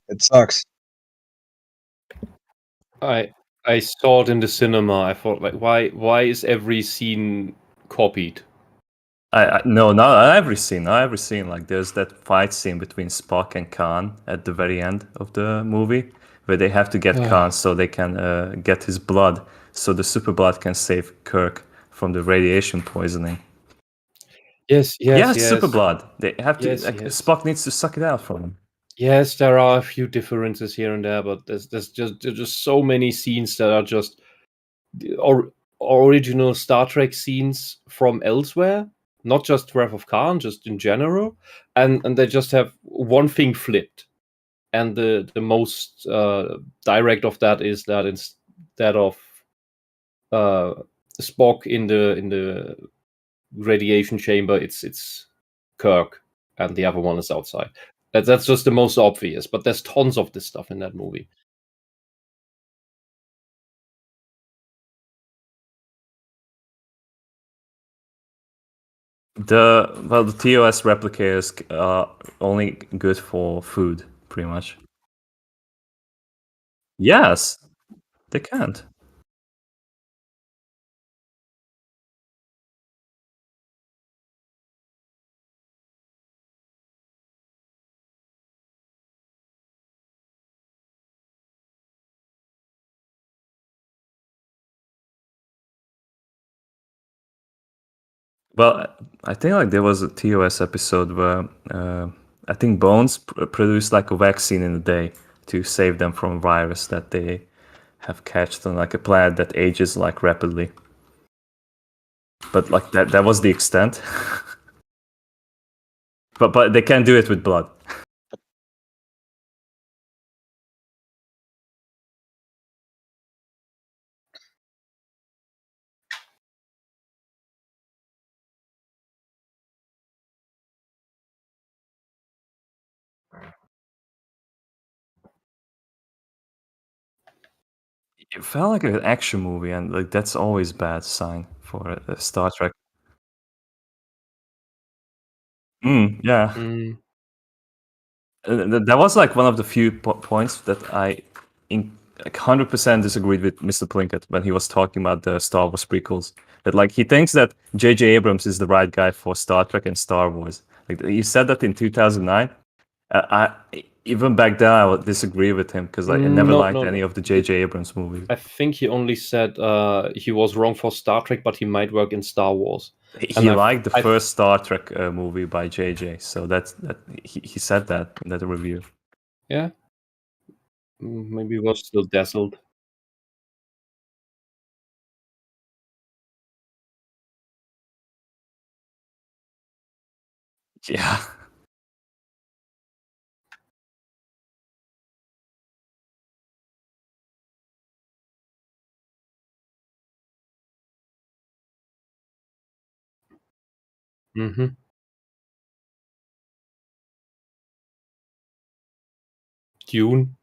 It sucks. I I saw it in the cinema. I thought, like, why is every scene copied? No, not every scene. Not every scene. Like there's that fight scene between Spock and Khan at the very end of the movie, where they have to get Khan so they can get his blood, so the super blood can save Kirk from the radiation poisoning. Yes, Yeah, yes, it's super yes. blood. They have to. Yes, Like, yes. Spock needs to suck it out from him. Yes, there are a few differences here and there, but there's just so many scenes that are just the original Star Trek scenes from elsewhere, not just Wrath of Khan, just in general, and they just have one thing flipped. And the most direct of that is that instead of Spock in the radiation chamber, it's Kirk, and the other one is outside. That's just the most obvious, but there's tons of this stuff in that movie. The TOS replicators are only good for food, pretty much. Yes, they can't. Well, I think like there was a TOS episode where I think Bones produced like a vaccine in a day to save them from a virus that they have catched on like a planet that ages like rapidly. But like that was the extent. but they can't do it with blood. It felt like an action movie, and like that's always bad sign for Star Trek. Yeah. That was like one of the few points that I like 100% disagreed with Mr. Plinkett when he was talking about the Star Wars prequels. That like he thinks that J.J. Abrams is the right guy for Star Trek and Star Wars. Like he said that in 2009. I even back then I would disagree with him because I never liked any of the J.J. Abrams movies. I think he only said he was wrong for Star Trek, but he might work in Star Wars. He liked the first Star Trek movie by J.J. So that he said that in that review. Yeah. Maybe he was still dazzled. Yeah. Mm-hmm. Dune.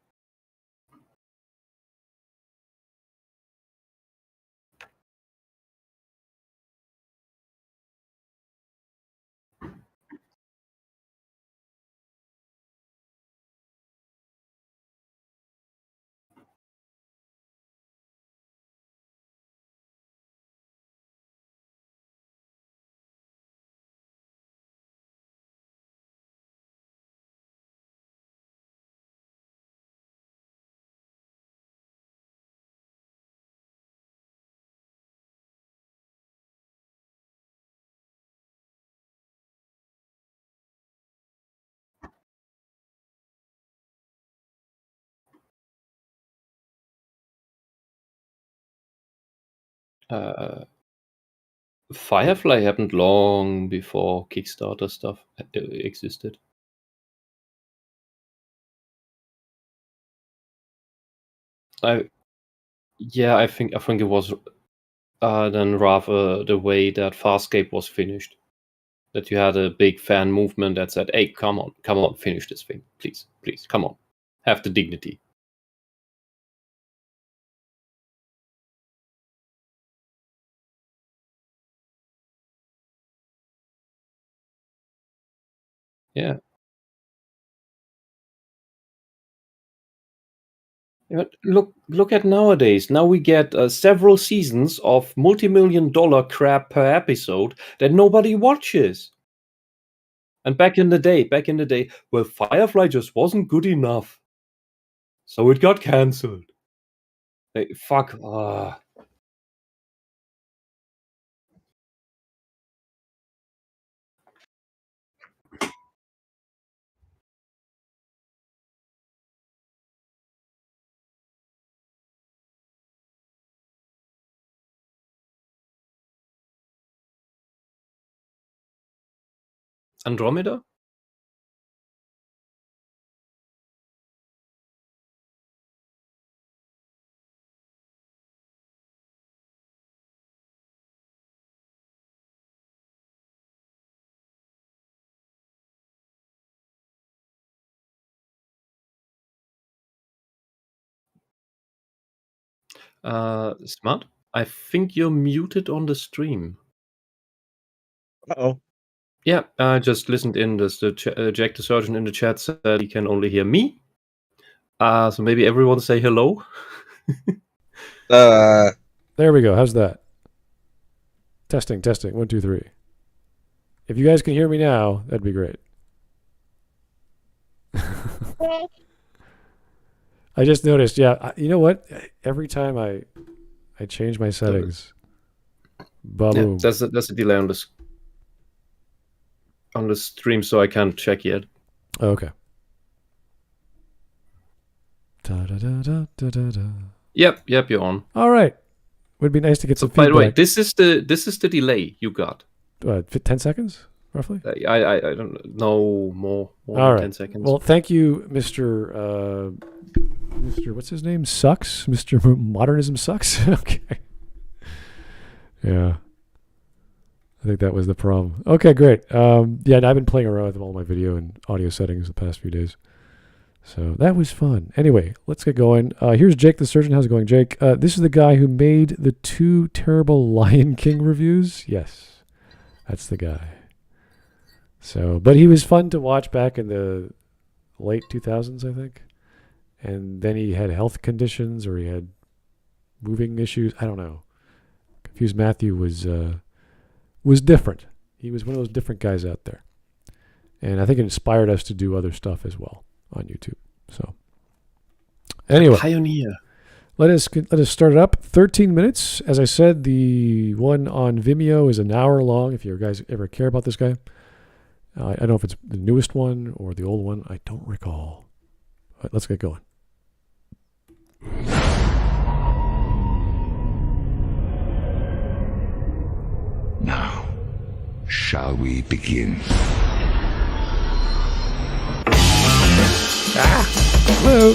Firefly happened long before Kickstarter stuff existed. I think it was then rather the way that Farscape was finished. That you had a big fan movement that said, "Hey, come on, finish this thing, please, come on, have the dignity." Yeah. But look at nowadays. Now we get several seasons of multi-million-dollar crap per episode that nobody watches. And back in the day, well, Firefly just wasn't good enough, so it got cancelled. Hey, fuck. Andromeda? Smart? I think you're muted on the stream. Uh-oh. Yeah, I just listened in. Jack the Surgeon in the chat said he can only hear me. So maybe everyone say hello. There we go. How's that? Testing. 1, 2, 3. If you guys can hear me now, that'd be great. I just noticed. Yeah, you know what? Every time I change my settings, boom. Yeah, there's a delay on the stream, so I can't check yet. Okay. Yep, you're on. All right. Would be nice to get some By feedback. the way, this is the delay you got. 10 seconds, roughly? I don't know more All than right. 10 seconds. Well, thank you, Mr. What's his name? Sucks? Mr. Modernism Sucks? Okay. Yeah. I think that was the problem. Okay, great. Yeah, and I've been playing around with all my video and audio settings the past few days. So that was fun. Anyway, let's get going. Here's Jake the Surgeon. How's it going, Jake? This is the guy who made the 2 terrible Lion King reviews. Yes, that's the guy. So, but he was fun to watch back in the late 2000s, I think. And then he had health conditions or he had moving issues. I don't know. Confused Matthew was different. He was one of those different guys out there. And I think it inspired us to do other stuff as well on YouTube. So anyway, Pioneer. let us start it up. 13 minutes. As I said, the one on Vimeo is an hour long. If you guys ever care about this guy, I don't know if it's the newest one or the old one. I don't recall. All right, let's get going. Now, shall we begin? Hello.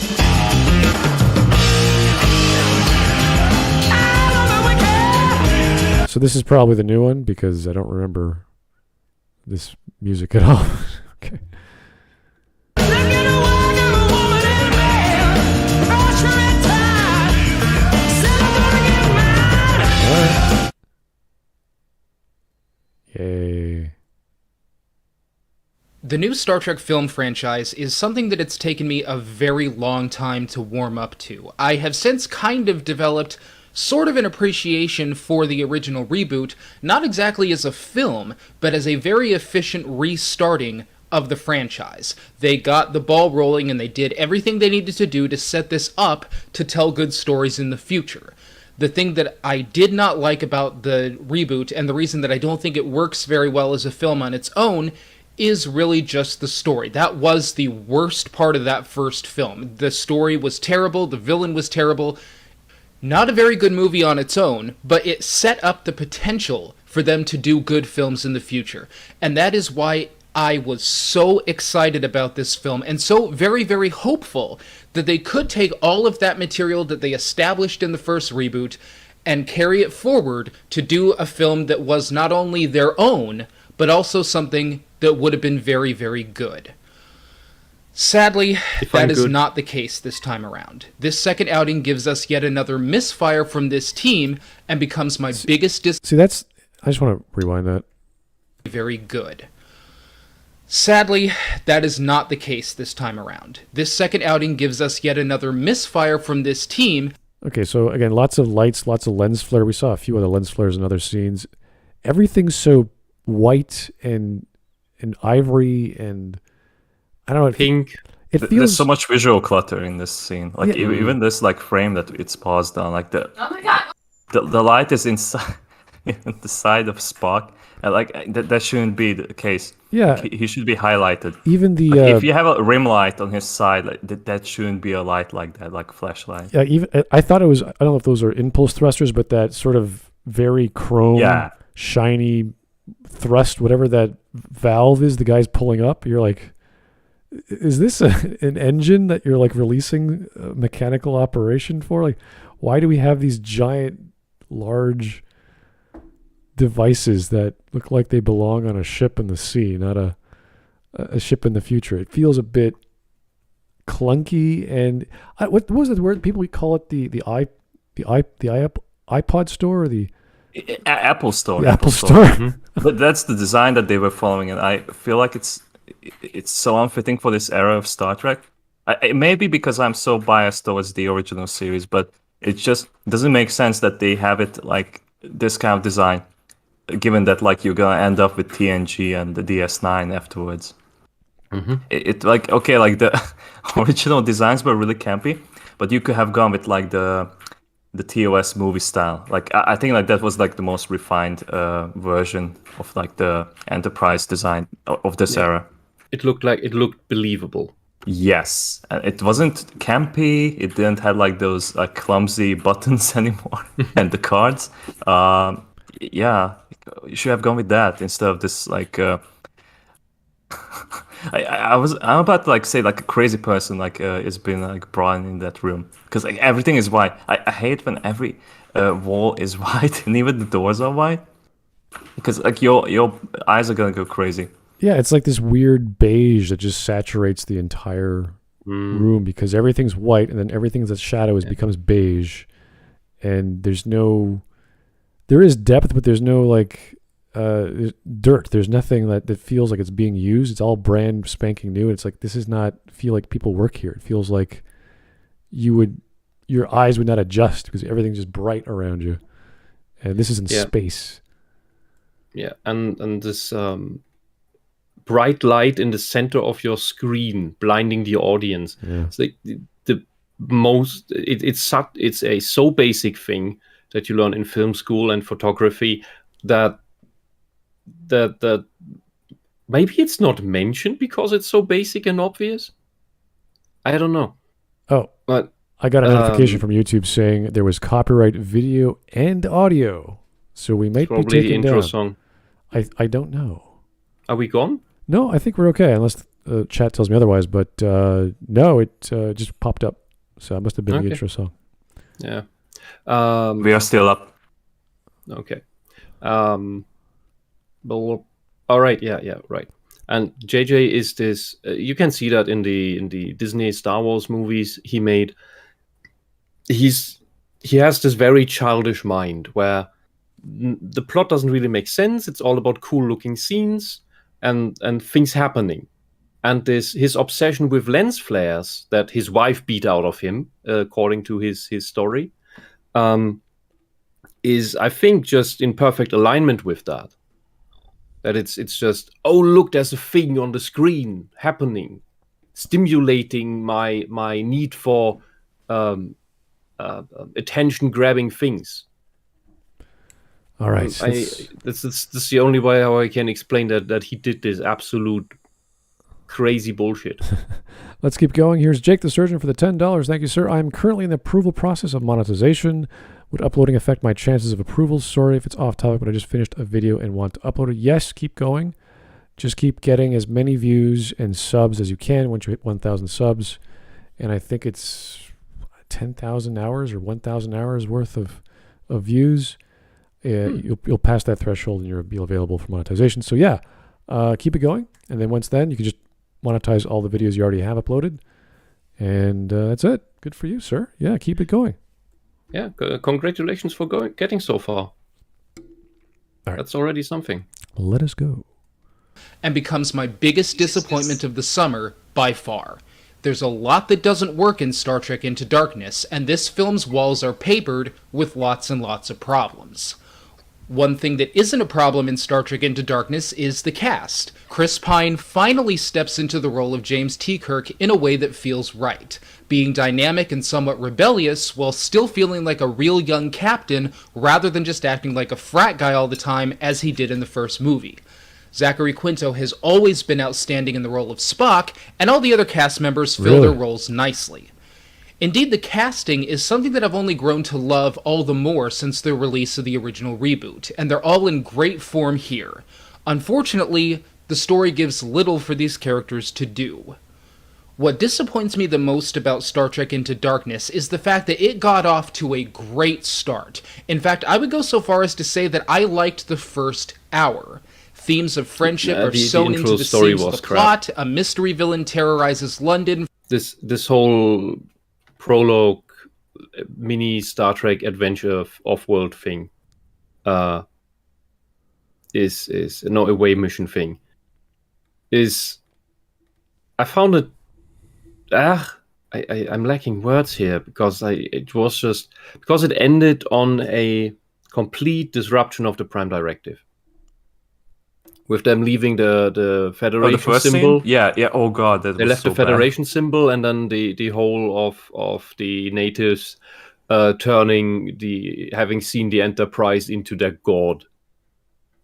So this is probably the new one because I don't remember this music at all. Okay. All right. Yay. The new Star Trek film franchise is something that it's taken me a very long time to warm up to. I have since kind of developed sort of an appreciation for the original reboot, not exactly as a film, but as a very efficient restarting of the franchise. They got the ball rolling and they did everything they needed to do to set this up to tell good stories in the future. The thing that I did not like about the reboot, and the reason that I don't think it works very well as a film on its own, is really just the story. That was the worst part of that first film. The story was terrible, the villain was terrible. Not a very good movie on its own, but it set up the potential for them to do good films in the future. And that is why I was so excited about this film, and so very, very hopeful that they could take all of that material that they established in the first reboot and carry it forward to do a film that was not only their own, but also something that would have been very, very good. Sadly, that is not the case this time around. This second outing gives us yet another misfire from this team and becomes my biggest See, I just want to rewind that. Very good. Sadly, that is not the case this time around. This second outing gives us yet another misfire from this team. Okay, so again, lots of lights, lots of lens flare. We saw a few other lens flares in other scenes. Everything's so white and ivory and I don't know. Pink. It feels There's so much visual clutter in this scene. Like Yeah. even this like frame that it's paused on, like Oh my god! the light is inside the side of Spock, and like that shouldn't be the case. Yeah. He should be highlighted. even the Like, if you have a rim light on his side, like that shouldn't be a light like that, like flashlight. yeah, even I thought it was. I don't know if those are impulse thrusters, but that sort of very chrome, Yeah. shiny thrust, whatever that valve is, the guy's pulling up. You're like, is this an engine that you're like releasing mechanical operation for? Like, why do we have these giant, large devices that look like they belong on a ship in the sea, not a ship in the future? It feels a bit clunky. And what was the word people call it? The iPod store or the Apple Store. the Apple Store? But that's the design that they were following, and I feel like it's so unfitting for this era of Star Trek. It may be because I'm so biased towards the original series, but it just doesn't make sense that they have it like this kind of design, given that like you're gonna end up with TNG and the DS9 afterwards. It like okay, like the original designs were really campy, but you could have gone with like the TOS movie style. Like I think like that was like the most refined version of like the Enterprise design of this era. It looked believable. Yes, and it wasn't campy. It didn't have like those like clumsy buttons anymore and the cards. Yeah, you should have gone with that instead of this like. I'm about to like say like a crazy person like is being like brought in that room because like everything is white. I hate when every wall is white and even the doors are white because like your eyes are gonna go crazy. Yeah, it's like this weird beige that just saturates the entire room because everything's white and then everything that's shadow becomes beige, and there is depth, but there's no like dirt. There's nothing that feels like it's being used. It's all brand spanking new. It's like this is not feel like people work here. It feels like your eyes would not adjust because everything's just bright around you, and this is in space. Yeah, and this bright light in the center of your screen blinding the audience. Yeah. It's like it's a so basic thing that you learn in film school and photography that maybe it's not mentioned because it's so basic and obvious. I don't know. Oh, but I got a notification from YouTube saying there was copyright video and audio, so we might be probably the taken intro down. song. I don't know. Are we gone? No, I think we're okay, unless chat tells me otherwise. But no, it just popped up, so it must have been the intro song. Yeah. We are still up. Okay. But all right. Yeah. Right. And JJ is this. You can see that in the Disney Star Wars movies he made. He has this very childish mind where the plot doesn't really make sense. It's all about cool looking scenes and things happening. And his obsession with lens flares that his wife beat out of him, according to his story, is, I think, just in perfect alignment with that. That it's just, oh, look, there's a thing on the screen happening, stimulating my need for attention-grabbing things. All right. That's the only way how I can explain that he did this absolute crazy bullshit. Let's keep going. Here's Jake the Surgeon for the $10. Thank you, sir. I'm currently in the approval process of monetization. Would uploading affect my chances of approval? Sorry if it's off topic, but I just finished a video and want to upload it. Yes, keep going. Just keep getting as many views and subs as you can once you hit 1,000 subs. And I think it's 10,000 hours or 1,000 hours worth of views. You'll pass that threshold and you'll be available for monetization. So yeah, keep it going. And then once then, you can just monetize all the videos you already have uploaded. And that's it. Good for you, sir. Yeah, keep it going. Yeah, congratulations for getting so far. All right. That's already something. Let us go. and becomes my biggest disappointment of the summer by far. There's a lot that doesn't work in Star Trek Into Darkness, and this film's walls are papered with lots and lots of problems. One thing that isn't a problem in Star Trek Into Darkness is the cast. Chris Pine finally steps into the role of James T. Kirk in a way that feels right, being dynamic and somewhat rebellious while still feeling like a real young captain rather than just acting like a frat guy all the time as he did in the first movie. Zachary Quinto has always been outstanding in the role of Spock, and all the other cast members fill their roles nicely. Indeed, the casting is something that I've only grown to love all the more since the release of the original reboot, and they're all in great form here. Unfortunately, the story gives little for these characters to do. What disappoints me the most about Star Trek Into Darkness is the fact that it got off to a great start. In fact, I would go so far as to say that I liked the first hour. Themes of friendship are sewn into the seams of the plot, a mystery villain terrorizes London. This whole prologue mini Star Trek adventure off-world thing is no away mission thing. I found it I'm lacking words here because it ended on a complete disruption of the Prime Directive. With them leaving the Federation symbol. Scene? Yeah. Oh god, they left the Federation symbol, and then the whole of the natives having seen the Enterprise into their god,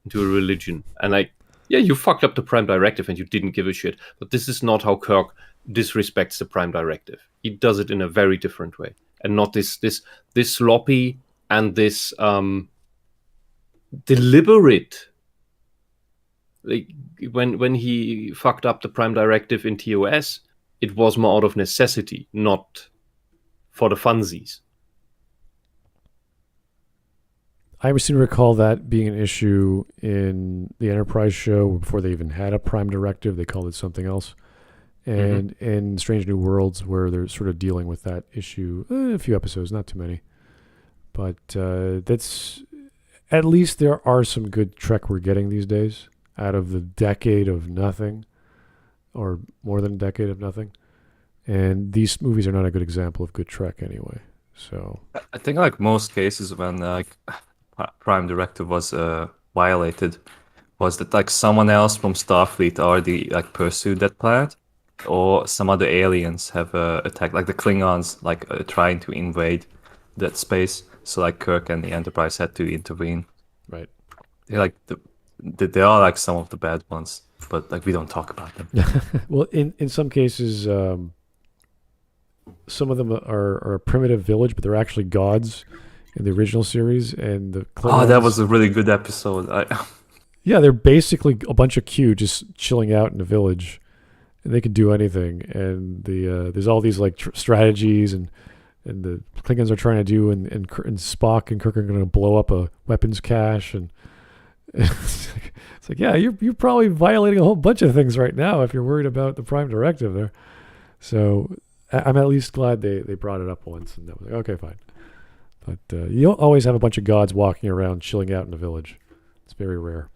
into a religion. And you fucked up the Prime Directive and you didn't give a shit. But this is not how Kirk disrespects the Prime Directive. He does it in a very different way, and not this sloppy and this deliberate. Like when he fucked up the Prime Directive in TOS, it was more out of necessity, not for the funsies. I seem to recall that being an issue in the Enterprise show before they even had a Prime Directive. They called it something else. And in Strange New Worlds, where they're sort of dealing with that issue, a few episodes, not too many. But that's at least there are some good Trek we're getting these days. Out of the decade of nothing, or more than a decade of nothing. And these movies are not a good example of good Trek anyway. So I think like most cases when Prime Directive was violated, was that like someone else from Starfleet already like pursued that planet, or some other aliens have attacked, like the Klingons trying to invade that space. So like Kirk and the Enterprise had to intervene. Right. They're they are like some of the bad ones, but like we don't talk about them. Well, in some cases, some of them are a primitive village, but they're actually gods in the original series. And the Klingons, that was a really good episode. Yeah, they're basically a bunch of Q just chilling out in the village, and they can do anything. And there's all these like strategies, and the Klingons are trying to do, and Spock and Kirk are going to blow up a weapons cache, and it's like, yeah, you're probably violating a whole bunch of things right now if you're worried about the Prime Directive there. So I'm at least glad they brought it up once, and that was like, okay, fine. But you don't always have a bunch of gods walking around chilling out in the village. It's very rare.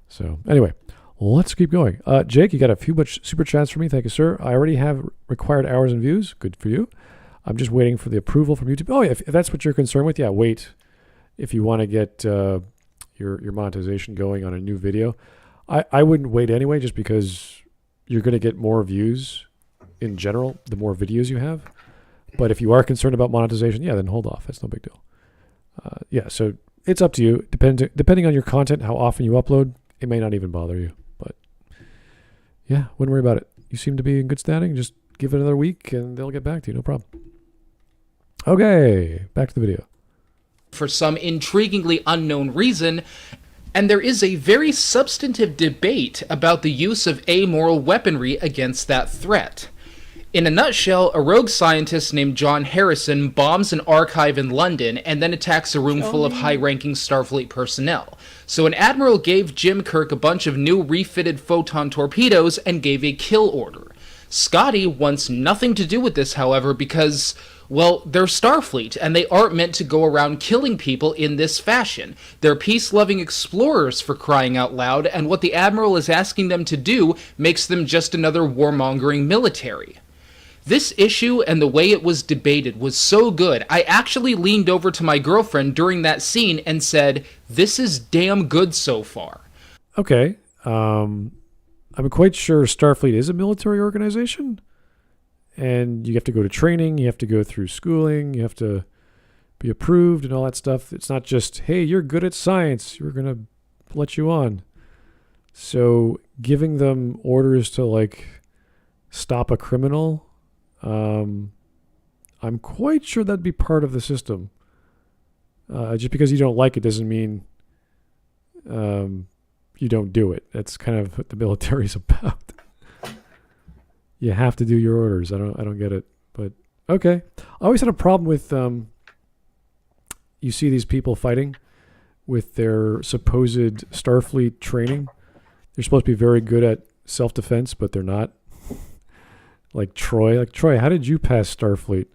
So anyway, let's keep going. Jake, you got a few much super chats for me. Thank you, sir. I already have required hours and views. Good for you. I'm just waiting for the approval from YouTube. Oh, yeah, if that's what you're concerned with, yeah, wait. If you want to get your monetization going on a new video, I wouldn't wait anyway, just because you're going to get more views in general the more videos you have. But if you are concerned about monetization, yeah, then hold off. That's no big deal. Yeah, so it's up to you. Depending on your content, how often you upload, it may not even bother you. But yeah, wouldn't worry about it. You seem to be in good standing. Just give it another week and they'll get back to you. No problem. Okay, back to the video. For some intriguingly unknown reason, and there is a very substantive debate about the use of amoral weaponry against that threat. In a nutshell, a rogue scientist named John Harrison bombs an archive in London and then attacks a room full of high-ranking Starfleet personnel. So an admiral gave Jim Kirk a bunch of new refitted photon torpedoes and gave a kill order. Scotty wants nothing to do with this, however, because, Well, they're Starfleet, and they aren't meant to go around killing people in this fashion. They're peace-loving explorers, for crying out loud, and what the Admiral is asking them to do makes them just another warmongering military. This issue and the way it was debated was so good, I actually leaned over to my girlfriend during that scene and said, "This is damn good so far." Okay. I'm quite sure Starfleet is a military organization. And you have to go to training, you have to go through schooling, you have to be approved and all that stuff. It's not just, hey, you're good at science, we're going to let you on. So giving them orders to, like, stop a criminal, I'm quite sure that'd be part of the system. Just because you don't like it doesn't mean you don't do it. That's kind of what the military's about. You have to do your orders. I don't get it, but okay. I always had a problem with you see these people fighting with their supposed Starfleet training. They're supposed to be very good at self-defense, but they're not. Like Troy, how did you pass Starfleet?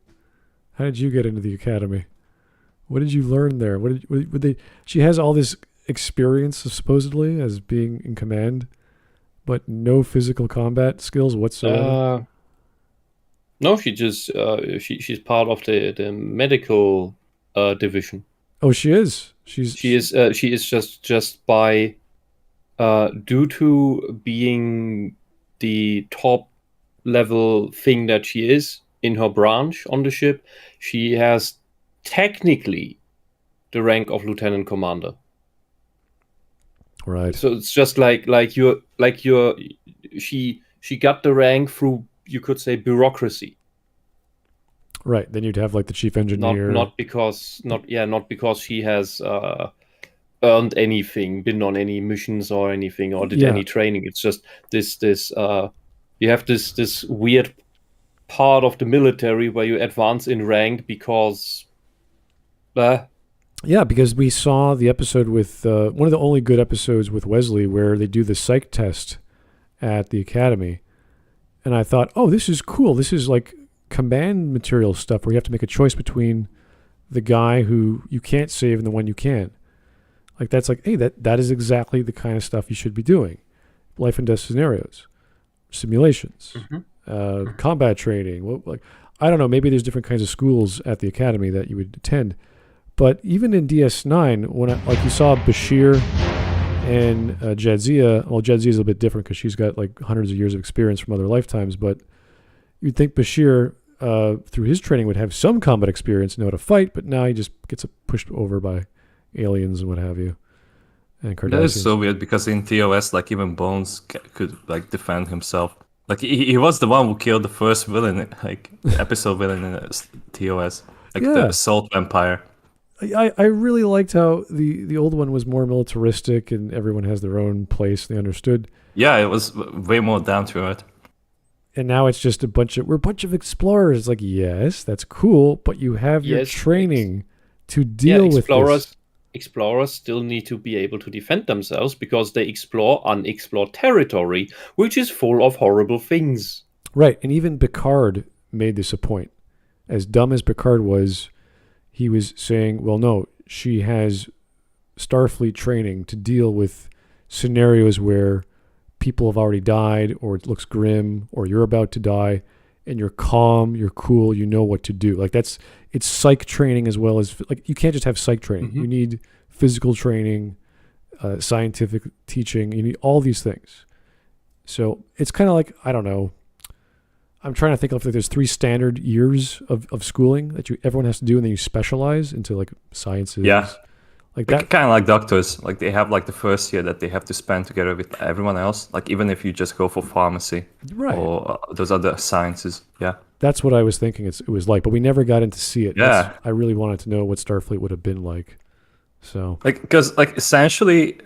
How did you get into the academy? What did you learn there? What they? She has all this experience supposedly as being in command, but no physical combat skills whatsoever. No, she just she's part of the medical division. Oh, she is. She is just by due to being the top level thing that she is in her branch on the ship. She has technically the rank of lieutenant commander. Right. So it's just she got the rank through, you could say, bureaucracy. Right. Then you'd have like the chief engineer. Not because she has earned anything, been on any missions or anything, or did any training. It's just this you have this weird part of the military where you advance in rank because Yeah, because we saw the episode with one of the only good episodes with Wesley where they do the psych test at the academy. And I thought, oh, this is cool. This is like command material stuff where you have to make a choice between the guy who you can't save and the one you can. Like, that's like, hey, that is exactly the kind of stuff you should be doing. Life and death scenarios, simulations, combat training. I don't know, maybe there's different kinds of schools at the academy that you would attend. But even in DS9, when you saw Bashir and Jadzia, well, Jadzia is a bit different because she's got like hundreds of years of experience from other lifetimes, but you'd think Bashir, through his training, would have some combat experience, know how to fight, but now he just gets pushed over by aliens and what have you. And Cardassians. That is so weird because in TOS, like, even Bones could like defend himself. Like, he was the one who killed the first villain, like episode villain in TOS, like the Assault Vampire. I really liked how the old one was more militaristic and everyone has their own place. They understood. Yeah, it was way more down to earth. And now it's just we're a bunch of explorers. It's like, yes, that's cool, but you have your training to deal with this. Explorers still need to be able to defend themselves because they explore unexplored territory, which is full of horrible things. Right, and even Picard made this a point. As dumb as Picard was, he was saying, well, no, she has Starfleet training to deal with scenarios where people have already died, or it looks grim, or you're about to die, and you're calm, you're cool, you know what to do. Like, it's psych training as well as, like, you can't just have psych training. You need physical training, scientific teaching, you need all these things. So it's kind of like, I don't know, I'm trying to think of, like, there's 3 standard years of schooling that everyone has to do, and then you specialize into like sciences. Yeah. Like that. Kind of like doctors. Like, they have like the first year that they have to spend together with everyone else. Like, even if you just go for pharmacy, right, or those other sciences. Yeah. That's what I was thinking it was like, but we never got in to see it. Yeah. I really wanted to know what Starfleet would have been like. So, like, because like essentially,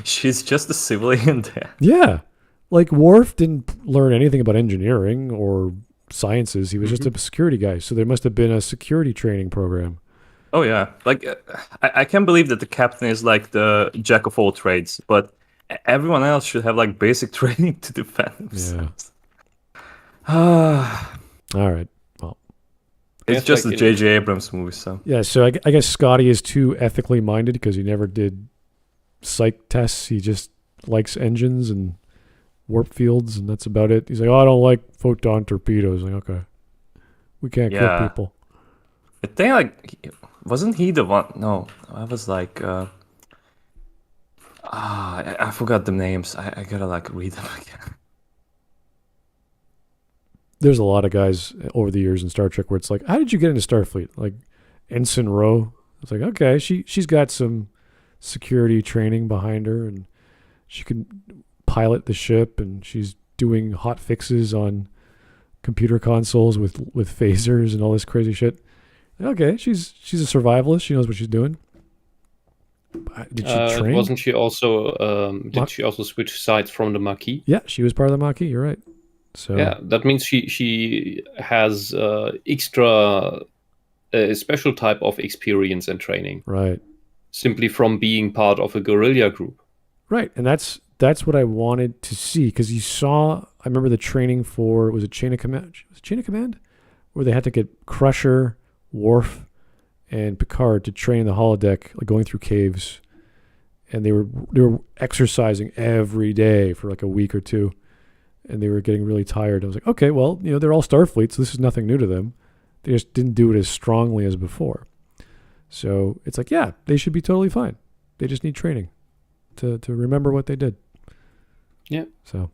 she's just a civilian there. Yeah. Like, Worf didn't learn anything about engineering or sciences. He was just a security guy. So there must have been a security training program. Oh, yeah. Like, I can't believe that the captain is like the jack of all trades, but everyone else should have like basic training to defend themselves. Yeah. All right. Well, It's just the J.J. Abrams movie, so. Yeah, so I guess Scotty is too ethically minded because he never did psych tests. He just likes engines and warp fields, and that's about it. He's like, I don't like photon torpedoes. Like, okay, we can't kill people. I think, wasn't he the one? No, I was like, I forgot the names. I gotta, read them again. There's a lot of guys over the years in Star Trek where it's like, how did you get into Starfleet? Like Ensign Rowe. It's like, okay, she's got some security training behind her, and she can pilot the ship, and she's doing hot fixes on computer consoles with phasers and all this crazy shit. Okay, she's a survivalist. She knows what she's doing. Did she train? Wasn't she also? Did she also switch sides from the Maquis? Yeah, she was part of the Maquis. You're right. So yeah, that means she has extra, special type of experience and training. Right. Simply from being part of a guerrilla group. Right, and that's what I wanted to see, because you saw. I remember the training for, was it Chain of Command? Was it Chain of Command, where they had to get Crusher, Worf, and Picard to train the holodeck, like going through caves, and they were exercising every day for like a week or two, and they were getting really tired. I was like, okay, well, they're all Starfleet, so this is nothing new to them. They just didn't do it as strongly as before. So it's like, yeah, they should be totally fine. They just need training to remember what they did. Yeah. So.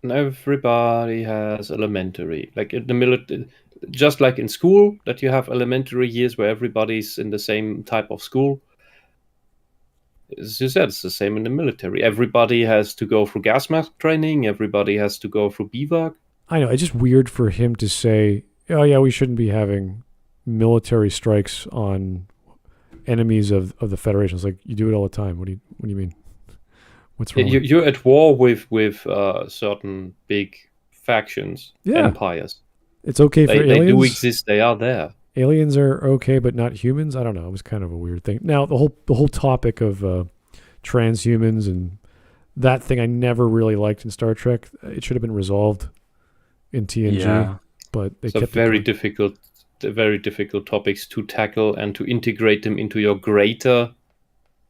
And everybody has elementary, like in the military, just like in school, that you have elementary years where everybody's in the same type of school. As you said, it's the same in the military. Everybody has to go through gas mask training. Everybody has to go through BVAC. I know. It's just weird for him to say, oh, yeah, we shouldn't be having military strikes on enemies of the Federation. It's like, you do it all the time. What do you mean? What's wrong? You're at war with certain big factions, empires. It's okay for aliens. They do exist. They are there. Aliens are okay, but not humans. I don't know. It was kind of a weird thing. Now the whole topic of transhumans and that thing, I never really liked in Star Trek. It should have been resolved in TNG, but they kept very difficult topics to tackle and to integrate them into your greater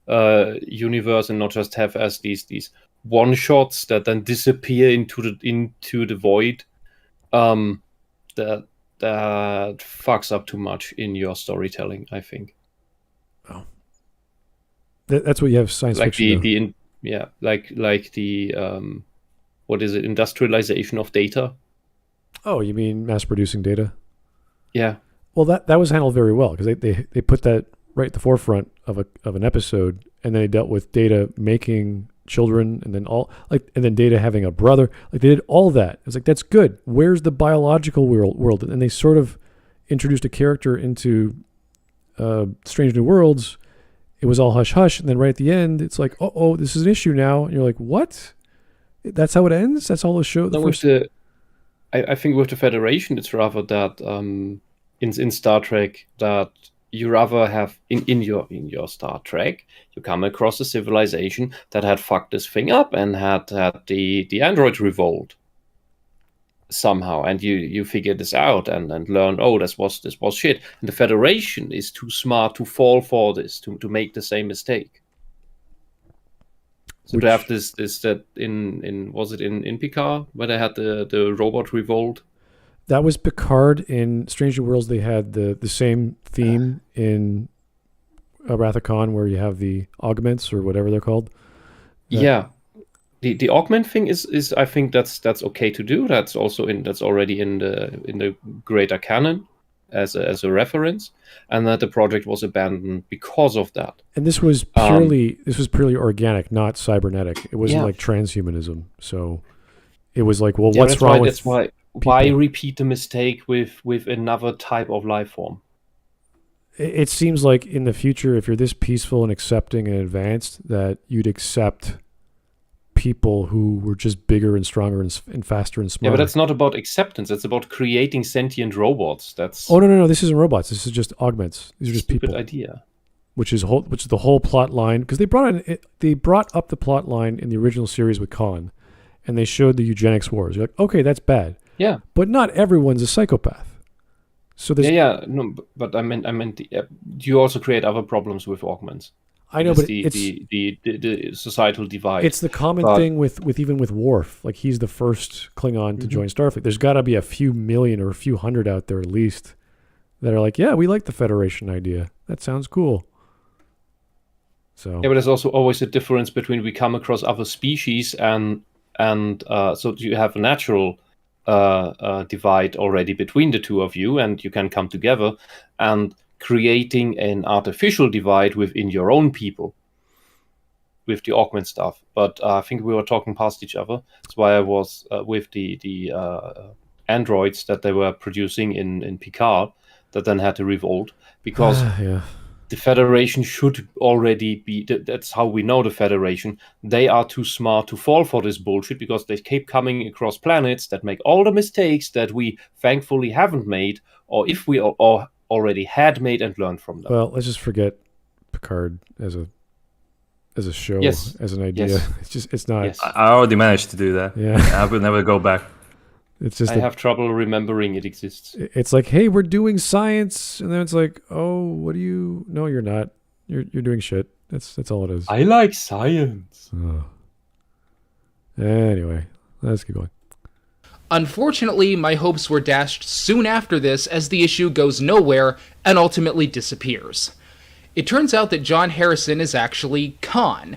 universe, and not just have as these one shots that then disappear into the void. That fucks up too much in your storytelling, I think. Oh, that's what you have science fiction. Like the what is it? Industrialization of data. Oh, you mean mass producing data? Yeah. Well, that was handled very well, because they put that right at the forefront of an episode, and then they dealt with data making children, and then data having a brother. Like, they did all that. It's like, that's good. Where's the biological world? And they sort of introduced a character into Strange New Worlds. It was all hush hush, and then right at the end, it's like, oh, this is an issue now, and you're like, what? That's how it ends? That's all the show? I think with the Federation, it's rather that in Star Trek, that you rather have in your Star Trek, you come across a civilization that had fucked this thing up and had the android revolt somehow, and you figure this out and learn, oh, this was shit, and the Federation is too smart to fall for this, to make the same mistake. So they have this that in was it in Picard, where they had the robot revolt? That was Picard. In Strange New Worlds, they had the same theme in Wrath of Khan, where you have the augments, or whatever they're called. Yeah, the augment thing is I think that's okay to do. That's already in the greater canon as a reference, and that the project was abandoned because of that. And this was purely organic, not cybernetic. It wasn't like transhumanism. So it was like, well, what's wrong with? That's why. Why repeat the mistake with another type of life form? It seems like in the future, if you're this peaceful and accepting and advanced, that you'd accept people who were just bigger and stronger and faster and smarter. Yeah, but that's not about acceptance. It's about creating sentient robots. That's no. This isn't robots. This is just augments. These are just people. Stupid idea. Which is the whole plot line, because they brought up the plot line in the original series with Khan, and they showed the eugenics wars. You're like, okay, that's bad. Yeah. But not everyone's a psychopath. So there's, No, but I meant you also create other problems with augments. I know, It's but the societal divide. it's the common thing with even with Worf. Like, he's the first Klingon to join Starfleet. There's got to be a few million or a few hundred out there at least that are like, yeah, we like the Federation idea. That sounds cool. So Yeah, but there's also always a difference between we come across other species and so you have a natural divide already between the two of you, and you can come together, and creating an artificial divide within your own people with the augment stuff. But I think we were talking past each other. That's why I was with the androids that they were producing in Picard that then had to revolt, because yeah. the Federation should already be, that's how we know the Federation. They are too smart to fall for this bullshit, because they keep coming across planets that make all the mistakes that we thankfully haven't made, or if we already had made and learned from them. Well, let's just forget Picard as a show, Yes. as an idea. Yes. It's not. Yes. I already managed to do that. Yeah. I will never go back. It's just I have trouble remembering it exists. it's like, hey, we're doing science, and then it's like, oh, what do you? No, you're not. You're doing shit. That's all it is. I like science. Oh. Anyway, let's keep going. Unfortunately, my hopes were dashed soon after this, as the issue goes nowhere and ultimately disappears. It turns out that John Harrison is actually Khan.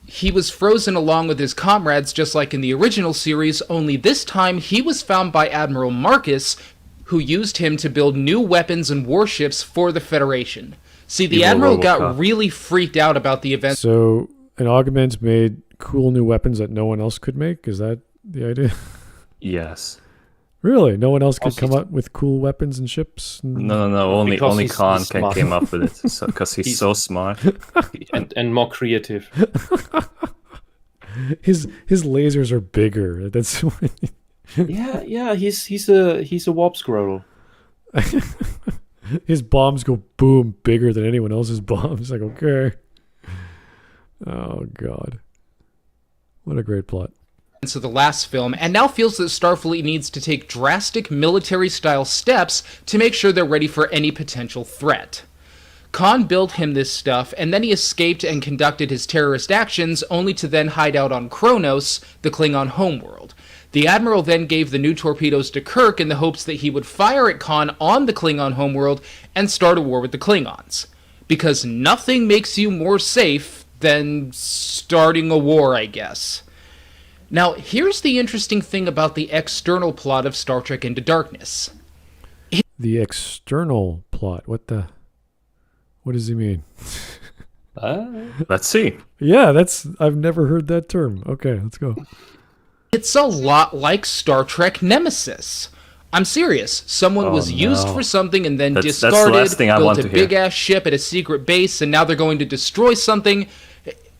He was frozen along with his comrades just like in the original series, only this time he was found by Admiral Marcus, who used him to build new weapons and warships for the Federation. See, the Admiral got really freaked out about the event. So an augment made cool new weapons that no one else could make? Is that the idea? Yes. Really? No one else could come up with cool weapons and ships? No. Only Because Khan he's can smart. came up with it, because he's so smart. and more creative. His lasers are bigger. That's yeah. He's a warp squirrel. his bombs go boom bigger than anyone else's bombs. Like, okay. Oh God. What a great plot. of the last film, and now feels that Starfleet needs to take drastic military-style steps to make sure they're ready for any potential threat. Khan built him this stuff, and then he escaped and conducted his terrorist actions, only to then hide out on Kronos, the Klingon homeworld. The Admiral then gave the new torpedoes to Kirk in the hopes that he would fire at Khan on the Klingon homeworld and start a war with the Klingons. Because nothing makes you more safe than starting a war, I guess. Now, here's the interesting thing about the external plot of Star Trek Into Darkness. The external plot. What does he mean? Let's see. Yeah, I've never heard that term. Okay, let's go. It's a lot like Star Trek Nemesis. I'm serious. Someone was used for something and then That's the discarded, last thing I built want a to hear. big-ass ship at a secret base, and now they're going to destroy something.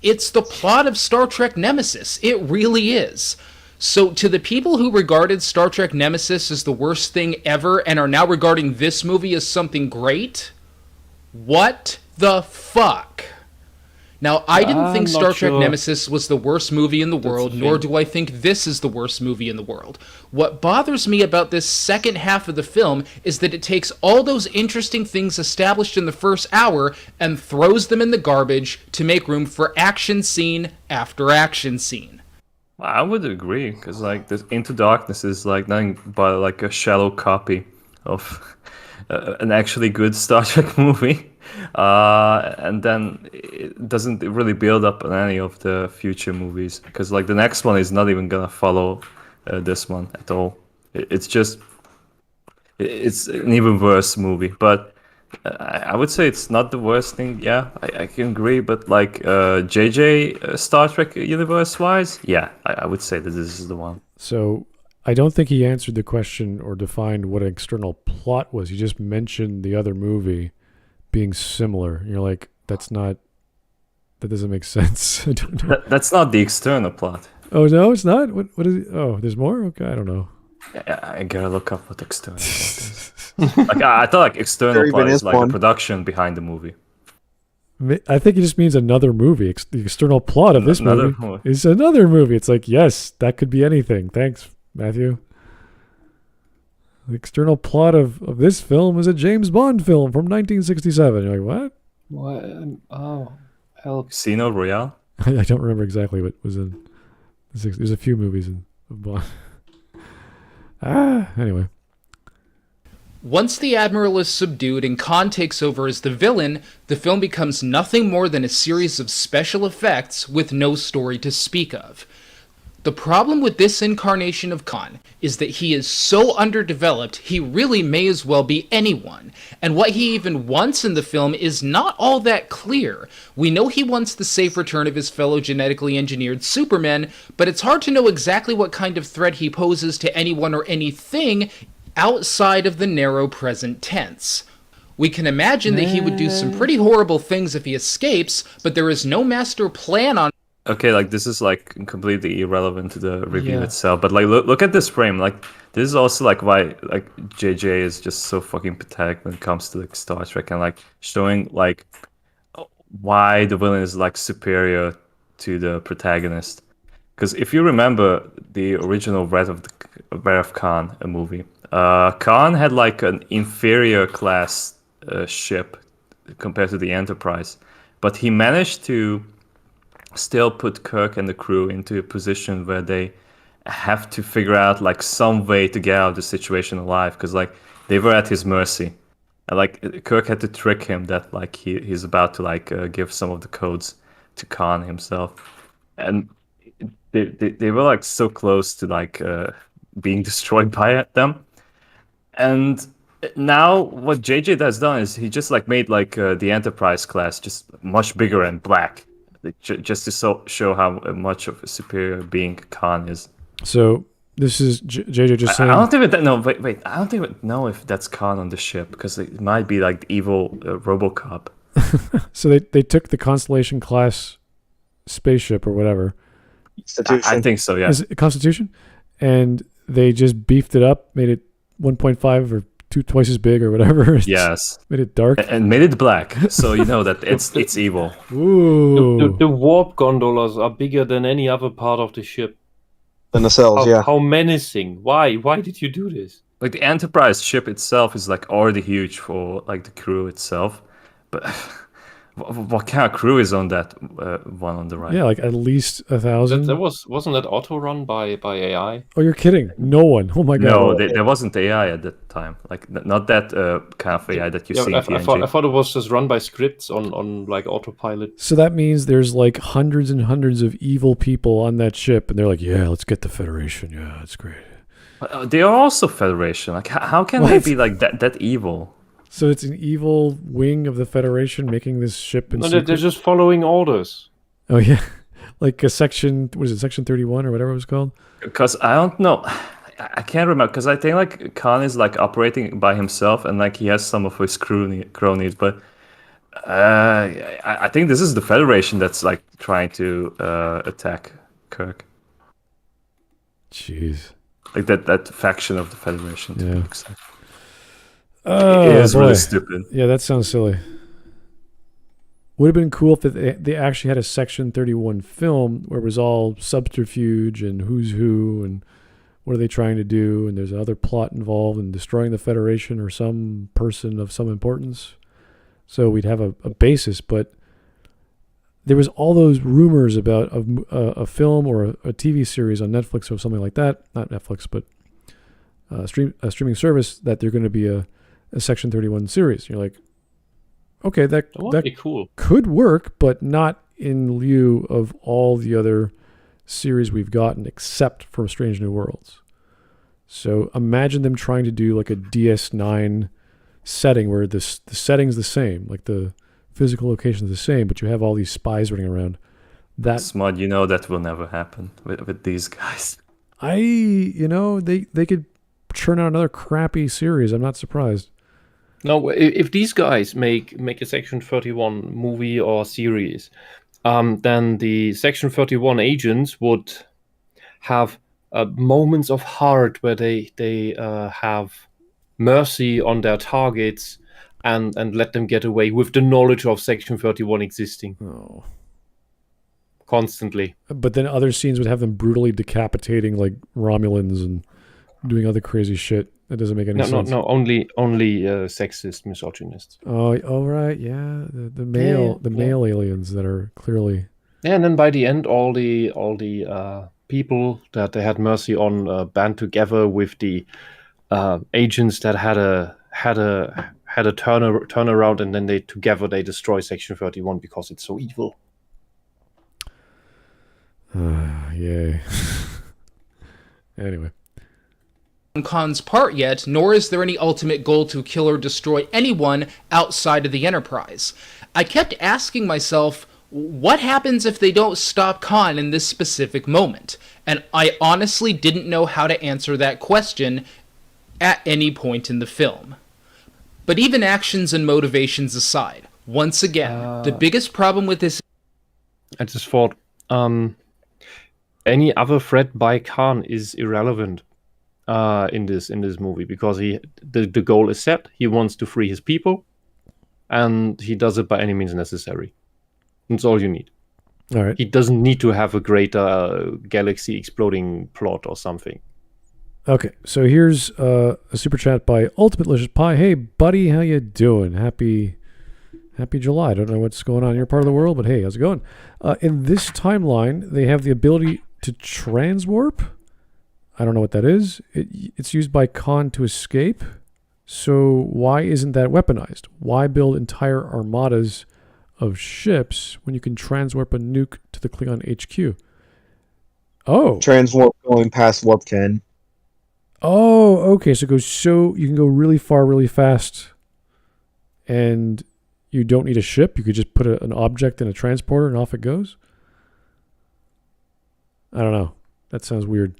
It's the plot of Star Trek Nemesis. It really is. So to the people who regarded Star Trek Nemesis as the worst thing ever and are now regarding this movie as something great, what the fuck? Now, I didn't think Star Trek Nemesis was the worst movie in the world, nor do I think this is the worst movie in the world. What bothers me about this second half of the film is that it takes all those interesting things established in the first hour and throws them in the garbage to make room for action scene after action scene. I would agree, because like this Into Darkness is like nothing but like a shallow copy of an actually good Star Trek movie. And then it doesn't really build up on any of the future movies, because like the next one is not even gonna follow this one at all. It's an even worse movie. But I would say it's not the worst thing. Yeah, I can agree. But like JJ Star Trek universe wise, yeah, I would say that this is the one. So I don't think he answered the question or defined what an external plot was. He just mentioned the other movie being similar. And you're like, that doesn't make sense. I don't know. That's not the external plot. Oh no, it's not? What is it? Oh, there's more? Okay, I don't know. I gotta look up what external plot is. Like I thought like external plot is like the production behind the movie. I think it just means another movie. The external plot of this movie is another movie. It's like, yes, that could be anything. Thanks, Matthew. The external plot of this film is a James Bond film from 1967. You're like, what? What? Oh, help. Casino Royale? I don't remember exactly what was in the 60s. There's a few movies of Bond. Anyway. Once the Admiral is subdued and Khan takes over as the villain, the film becomes nothing more than a series of special effects with no story to speak of. The problem with this incarnation of Khan is that he is so underdeveloped, he really may as well be anyone, and what he even wants in the film is not all that clear. We know he wants the safe return of his fellow genetically engineered Supermen, but it's hard to know exactly what kind of threat he poses to anyone or anything outside of the narrow present tense. We can imagine that he would do some pretty horrible things if he escapes, but there is no master plan on. Okay, like this is like completely irrelevant to the review itself, but like look at this frame. Like this is also like why like JJ is just so fucking pathetic when it comes to like Star Trek and like showing like why the villain is like superior to the protagonist. Because if you remember the original Wrath of Khan movie, Khan had like an inferior class ship compared to the Enterprise, but he managed to still put Kirk and the crew into a position where they have to figure out like some way to get out of the situation alive, because like they were at his mercy, and like Kirk had to trick him that like he's about to like give some of the codes to Khan himself, and they were like so close to like being destroyed by them. And now what JJ has done is he just like made like the Enterprise class just much bigger and black, just to show how much of a superior being Khan is. So this is JJ just saying. I don't even know. Wait. I don't even know if that's Khan on the ship, because it might be like the evil RoboCop. So they took the Constellation class spaceship or whatever. I think so. Yeah. Is it Constitution? And they just beefed it up, made it 1.5 or twice as big or whatever. Yes. Made it dark and made it black, so you know that it's evil. Ooh. The warp gondolas are bigger than any other part of the ship. Than the cells, How menacing! Why did you do this? Like the Enterprise ship itself is like already huge for like the crew itself, but what kind of crew is on that one on the right? Yeah, like at least 1,000. Wasn't that auto run by AI? Oh, you're kidding! No one. Oh my god. No, there wasn't AI at that time. Like not that kind of AI that you see in TNG. I thought it was just run by scripts on like autopilot. So that means there's like hundreds and hundreds of evil people on that ship, and they're like, "Yeah, let's get the Federation. Yeah, it's great." They are also Federation. Like how can they be like that evil? So it's an evil wing of the Federation making this ship. No, they're just following orders. Oh yeah, like a section. What is it? Section 31 or whatever it was called. Because I don't know. I can't remember. Because I think like Khan is like operating by himself, and like he has some of his cronies. But I think this is the Federation that's like trying to attack Kirk. Jeez. Like that faction of the Federation. Yeah. It is really stupid. Yeah, that sounds silly. Would have been cool if they actually had a Section 31 film where it was all subterfuge and who's who and what are they trying to do, and there's another plot involved in destroying the Federation or some person of some importance. So we'd have a basis, but there was all those rumors about a film or a TV series on Netflix or something like that. Not Netflix, but a streaming service, that they're going to be a Section 31 series. You're like, okay, that would be cool. Could work, but not in lieu of all the other series we've gotten, except for Strange New Worlds. So imagine them trying to do like a DS9 setting where the setting's the same, like the physical location's the same, but you have all these spies running around. That Smud, you know that will never happen with these guys. They could churn out another crappy series. I'm not surprised. No, if these guys make a Section 31 movie or series, then the Section 31 agents would have moments of heart where they have mercy on their targets and let them get away with the knowledge of Section 31 existing. Oh. Constantly. But then other scenes would have them brutally decapitating like Romulans and doing other crazy shit. That doesn't make any No, sense. only sexist, misogynist. Oh, right, yeah. The male aliens that are clearly. Yeah, and then by the end, all the people that they had mercy on band together with the agents that had a turnaround, and then they destroy Section 31 because it's so evil. Yay. Anyway. Khan's part yet, nor is there any ultimate goal to kill or destroy anyone outside of the Enterprise. I kept asking myself, what happens if they don't stop Khan in this specific moment? And I honestly didn't know how to answer that question at any point in the film. But even actions and motivations aside, once again, the biggest problem with this... I just thought any other threat by Khan is irrelevant in this movie, because the goal is set. He wants to free his people, and he does it by any means necessary. That's all you need. All right. He doesn't need to have a greater galaxy exploding plot or something. Okay, so here's a super chat by Ultimate Delicious Pie. Hey, buddy, how you doing? Happy July. I don't know what's going on in your part of the world, but hey, how's it going? In this timeline, they have the ability to transwarp. I don't know what that is. It's used by Khan to escape. So why isn't that weaponized? Why build entire armadas of ships when you can transwarp a nuke to the Klingon HQ? Oh. Transwarp going past warp 10. Oh, okay. So you can go really far, really fast, and you don't need a ship. You could just put an object in a transporter and off it goes. I don't know. That sounds weird.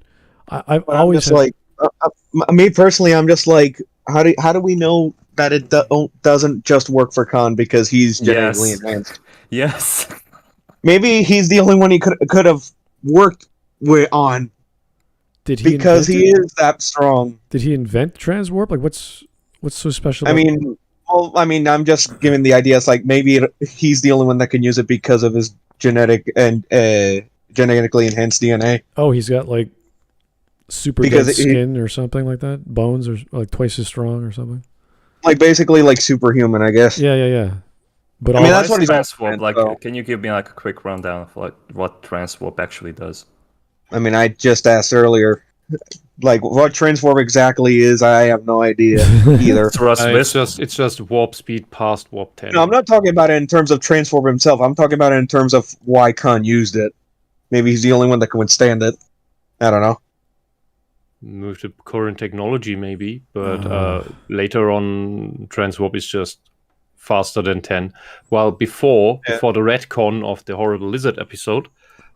I've always me personally, I'm just like, how do we know that it doesn't just work for Khan because he's genetically enhanced? Yes. Maybe he's the only one he could have worked on. Did he? Because he is that strong. Did he invent transwarp? Like, what's so special? I'm just giving the idea. It's like maybe he's the only one that can use it because of his genetic and genetically enhanced DNA. Oh, he's got like super dense skin or something like that. Bones are like twice as strong or something. Like basically like superhuman, I guess. Yeah. But that's what he's transwarp. Like, can you give me like a quick rundown of like what transwarp actually does? I mean, I just asked earlier, like what transwarp exactly is. I have no idea either. It's just warp speed past warp 10. No, I'm not talking about it in terms of transwarp himself. I'm talking about it in terms of why Khan used it. Maybe he's the only one that can withstand it. I don't know. With the current technology, maybe, but later on, transwarp is just faster than 10. While before the retcon of the horrible lizard episode,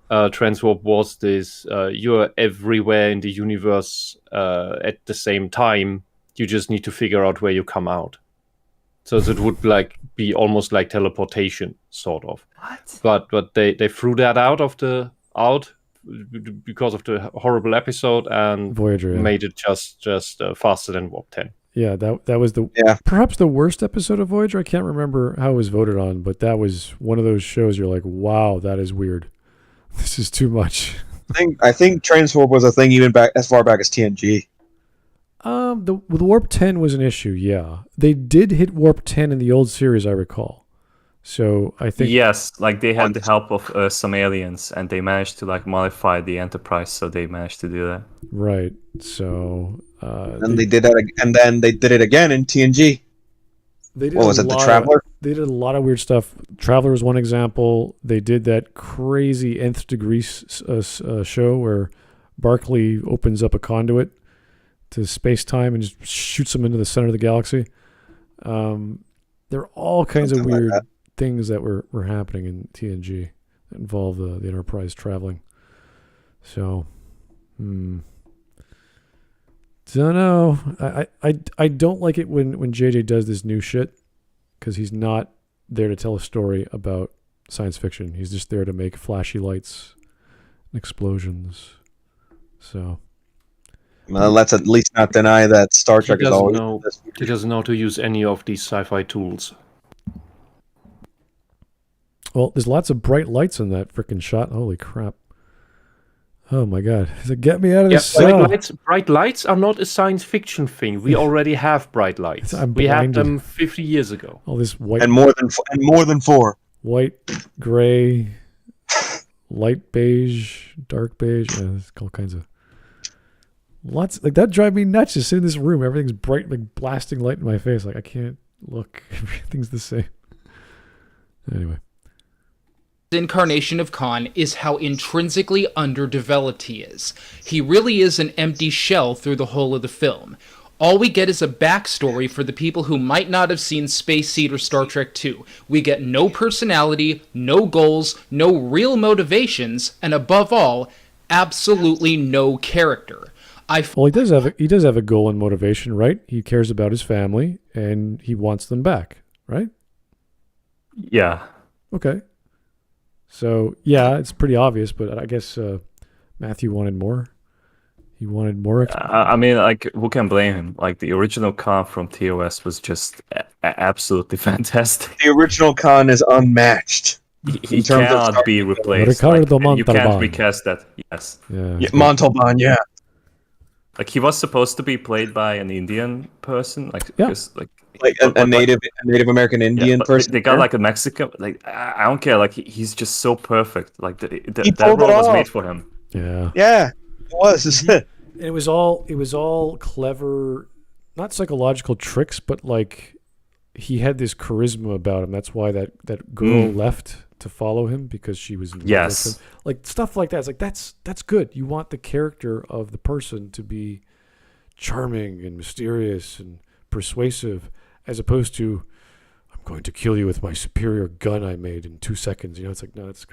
transwarp was this: you're everywhere in the universe at the same time. You just need to figure out where you come out. So it would like be almost like teleportation, sort of. What? But they threw that out because of the horrible episode and Voyager made it just faster than warp 10. Yeah, that was perhaps the worst episode of Voyager. I can't remember how it was voted on, but that was one of those shows you're like, wow, that is weird. This is too much. I think transwarp was a thing even back as far back as TNG. The warp 10 was an issue. Yeah, they did hit warp 10 in the old series, I recall. So I think like they had the help of some aliens, and they managed to like modify the Enterprise, so they managed to do that. Right. So they did that, and then they did it again in TNG. What was it? The Traveler? They did a lot of weird stuff. Traveler was one example. They did that crazy Nth Degree show where Barclay opens up a conduit to space-time and just shoots them into the center of the galaxy. There are all kinds of weird things that were happening in TNG that involve the Enterprise traveling. So, don't know. I don't like it when JJ does this new shit, because he's not there to tell a story about science fiction. He's just there to make flashy lights and explosions. So, well, let's at least not deny that Star Trek is always. He doesn't know how to use any of these sci-fi tools. Well, there's lots of bright lights in that freaking shot. Holy crap. Oh my god! He's like, get me out of Yeah, this cell. bright lights are not a science fiction thing. We already have bright lights. I'm We had blinded. them 50 years ago. All this white, And more than 4. white, gray, light beige, dark beige. Yeah, there's all kinds of lots. Like that drive me nuts. Just sit in this room, everything's bright, like blasting light in my face. Like I can't look. Everything's the same. Anyway. Incarnation of Khan is how intrinsically underdeveloped he is. He really is an empty shell through the whole of the film. All we get is a backstory for the people who might not have seen Space Seed or Star Trek II. We get no personality, no goals, no real motivations, and above all, absolutely no character. Well, he does have a goal and motivation, right? He cares about his family and he wants them back, right? Yeah. Okay. So, yeah, it's pretty obvious, but I guess Matthew wanted more. He wanted more. I mean, like, who can blame him? Like, the original Khan from TOS was just absolutely fantastic. The original Khan is unmatched. He cannot be replaced. Ricardo Like, you can't Montalban. recast that. Yes. Yeah. Montalban, yeah. Like, he was supposed to be played by an Indian person. Like, Yeah. because, like a Native American Indian but person. They got like a Mexican. Like, I don't care. Like, he's just so perfect. Like, He that pulled it role was off. made for him. Yeah. Yeah, it was. It was all clever, not psychological tricks, but like he had this charisma about him. That's why that girl left to follow him, because she was in love Yes. with him. Like stuff like that. It's like that's good. You want the character of the person to be charming and mysterious and persuasive, as opposed to I'm going to kill you with my superior gun I made in 2 seconds. You know, it's like no, it's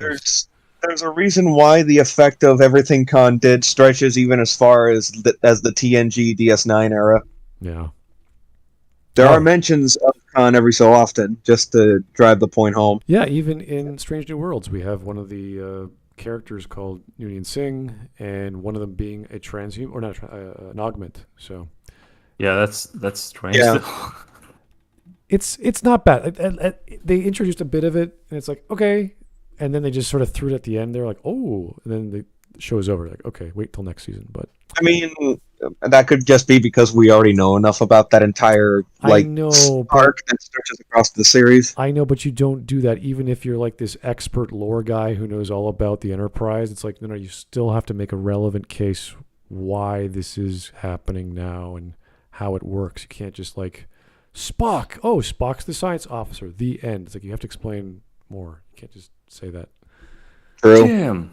There's a reason why the effect of everything Khan did stretches even as far as the TNG DS9 era. yeah. There are mentions of Khan every so often, just to drive the point home. Yeah, even in Strange New Worlds, we have one of the characters called Noonien Singh, and one of them being a transhuman, or not an augment. So Yeah, that's strange. Yeah. it's not bad. They introduced a bit of it, and it's like okay, and then they just sort of threw it at the end. They're like, oh, and then the show is over. Like, okay, wait till next season. But I mean, that could just be because we already know enough about that entire I know, arc that stretches across the series. I know, but you don't do that. Even if you're like this expert lore guy who knows all about the Enterprise, it's like no, you still have to make a relevant case why this is happening now and how it works. You can't just like Spock. Oh, Spock's the science officer. The end. It's like you have to explain more. You can't just say that. True. Damn.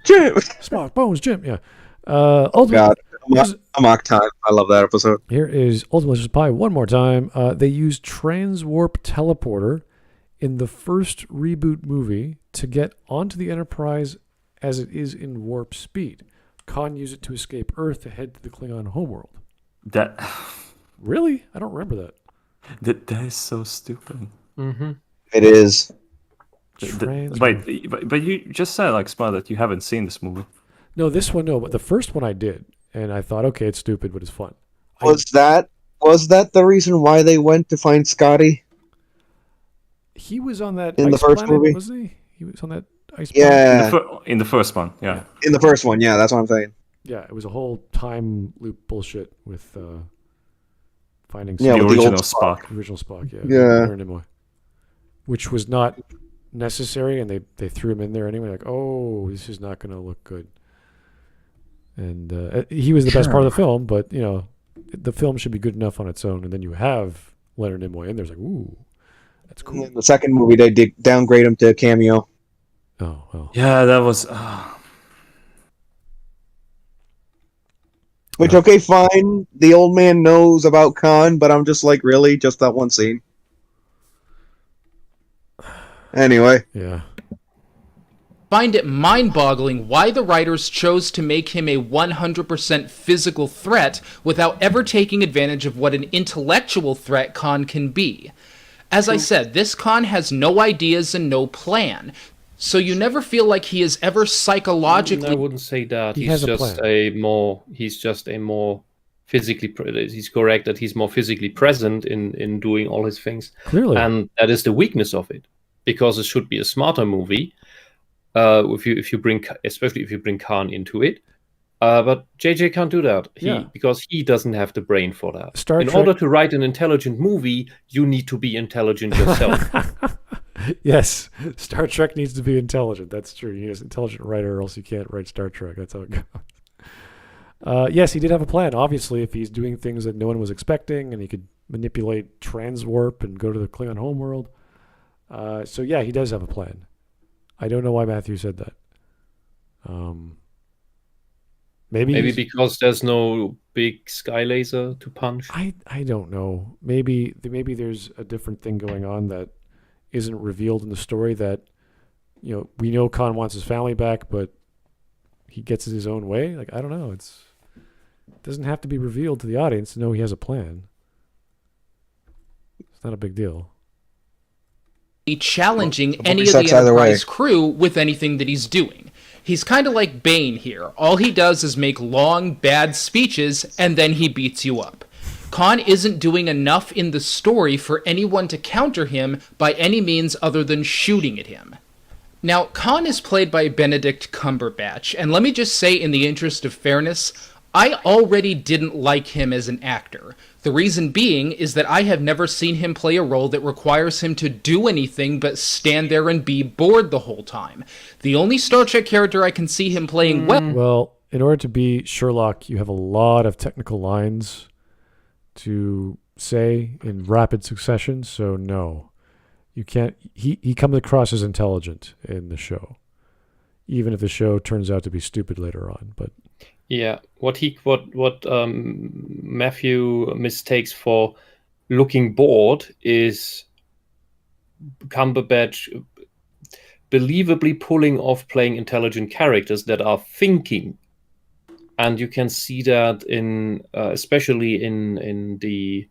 Spock, Bones, Jim. Yeah. Ultimate. God, Amok time. I love that episode. Here is Ultimate Versus Pi one more time. They used Transwarp Teleporter in the first reboot movie to get onto the Enterprise as it is in warp speed. Khan used it to escape Earth to head to the Klingon homeworld. That Really? I don't remember that. that is so stupid. Mm-hmm. It is. But you just said, like, Spud, that you haven't seen this movie. No, this one, no. But the first one I did. And I thought, okay, it's stupid, but it's fun. Was that the reason why they went to find Scotty? He was on that In the ice first planet, movie? wasn't he? He was on that ice planet. Yeah, In the first one, yeah. in the first one. Yeah, that's what I'm saying. Yeah, it was a whole time loop bullshit with finding Yeah, the with the original old Spock. the original Spock, yeah. Yeah. Leonard Nimoy. Which was not necessary, and they threw him in there anyway. Like, oh, this is not going to look good. And he was the best part of the film, but, you know, the film should be good enough on its own. And then you have Leonard Nimoy in there. It's like, ooh, that's cool. In the second movie, they did downgrade him to a cameo. Oh, well. Yeah, that was. Which, okay, fine. The old man knows about Khan, but I'm just like, really? Just that one scene? Anyway. Yeah. Find it mind-boggling why the writers chose to make him a 100% physical threat without ever taking advantage of what an intellectual threat Khan can be. As I said, this Khan has no ideas and no plan, so you never feel like he is ever psychologically... I wouldn't say that. He He's has a just plan. he's just a more physically... He's correct that he's more physically present in doing all his things. Clearly. And that is the weakness of it. Because it should be a smarter movie, if you bring, especially if you bring Khan into it. But JJ can't do that because he doesn't have the brain for that. In order to write an intelligent movie, you need to be intelligent yourself. Yes, Star Trek needs to be intelligent. That's true. You need an intelligent writer, or else you can't write Star Trek. That's how it goes. Yes, he did have a plan. Obviously, if he's doing things that no one was expecting, and he could manipulate transwarp and go to the Klingon homeworld. So yeah, he does have a plan. I don't know why Matthew said that. Maybe because there's no big sky laser to punch. I don't know. Maybe there's a different thing going on that isn't revealed in the story. That we know Khan wants his family back, but he gets it his own way. Like, I don't know. It doesn't have to be revealed to the audience to know he has a plan. It's not a big deal. Challenging any of the Enterprise crew with anything that he's doing. He's kind of like Bane here. All he does is make long, bad speeches, and then he beats you up. Khan isn't doing enough in the story for anyone to counter him by any means other than shooting at him. Now, Khan is played by Benedict Cumberbatch, and let me just say, in the interest of fairness, I already didn't like him as an actor. The reason being is that I have never seen him play a role that requires him to do anything but stand there and be bored the whole time. The only Star Trek character I can see him playing well, in order to be Sherlock, you have a lot of technical lines to say in rapid succession, so no. You can't. He comes across as intelligent in the show, even if the show turns out to be stupid later on. But yeah, what Matthew mistakes for looking bored is Cumberbatch believably pulling off playing intelligent characters that are thinking, and you can see that in especially in the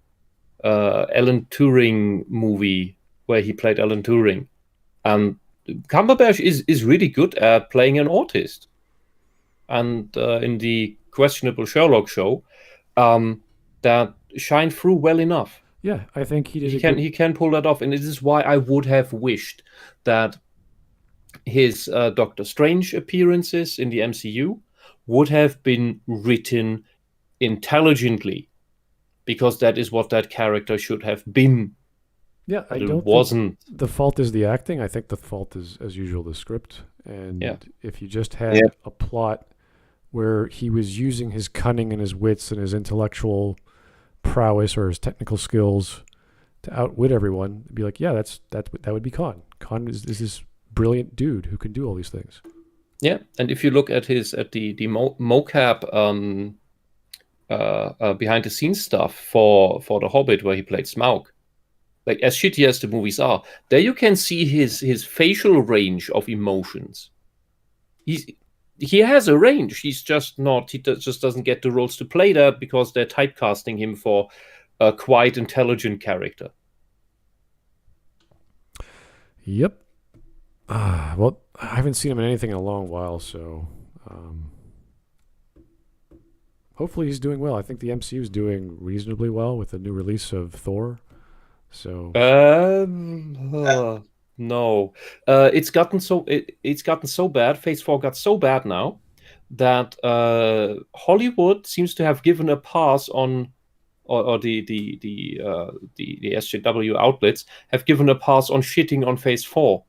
Alan Turing movie where he played Alan Turing. Cumberbatch is really good at playing an autist. And in the questionable Sherlock show, that shined through well enough. Yeah, I think he did. He can pull that off, and this is why I would have wished that his Doctor Strange appearances in the MCU would have been written intelligently, because that is what that character should have been. Yeah, but I don't wasn't. Think the fault is the acting. I think the fault is, as usual, the script. And if you just had a plot where he was using his cunning and his wits and his intellectual prowess or his technical skills to outwit everyone, it'd be like, yeah, that would be Khan. Khan is this brilliant dude who can do all these things. Yeah, and if you look at the mocap behind the scenes stuff for The Hobbit, where he played Smaug, like as shitty as the movies are, there you can see his facial range of emotions. He has a range. He's just not. He just doesn't get the roles to play that because they're typecasting him for a quite intelligent character. Yep. Well, I haven't seen him in anything in a long while, so hopefully he's doing well. I think the MCU is doing reasonably well with the new release of Thor. So no, it's gotten so bad. Phase 4 got so bad now that Hollywood seems to have given a pass on, or the SJW outlets have given a pass on shitting on Phase 4.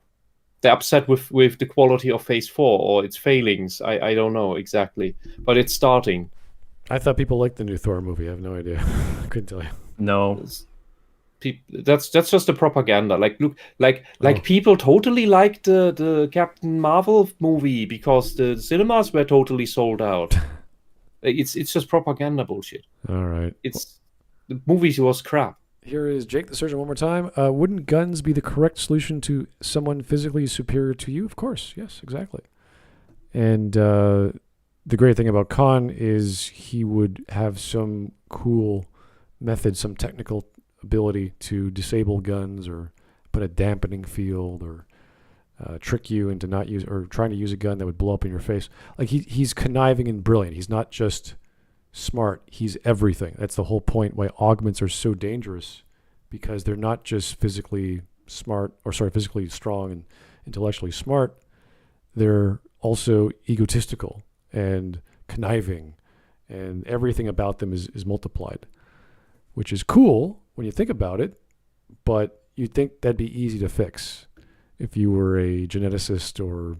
They're upset with the quality of Phase 4 or its failings. I don't know exactly, but it's starting. I thought people liked the new Thor movie. I have no idea. I couldn't tell you. No. That's just a propaganda. People totally liked the Captain Marvel movie because the cinemas were totally sold out. It's just propaganda bullshit. All right. The movie was crap. Here is Jake the Surgeon one more time. Wouldn't guns be the correct solution to someone physically superior to you? Of course. Yes, exactly. And the great thing about Khan is he would have some cool method, some technical ability to disable guns or put a dampening field or trick you into not use or trying to use a gun that would blow up in your face. Like he's conniving and brilliant. He's not just smart. He's everything. That's the whole point why augments are so dangerous, because they're not just physically strong and intellectually smart. they're also egotistical and conniving, and everything about them is multiplied, which is cool when you think about it, but you'd think that'd be easy to fix if you were a geneticist or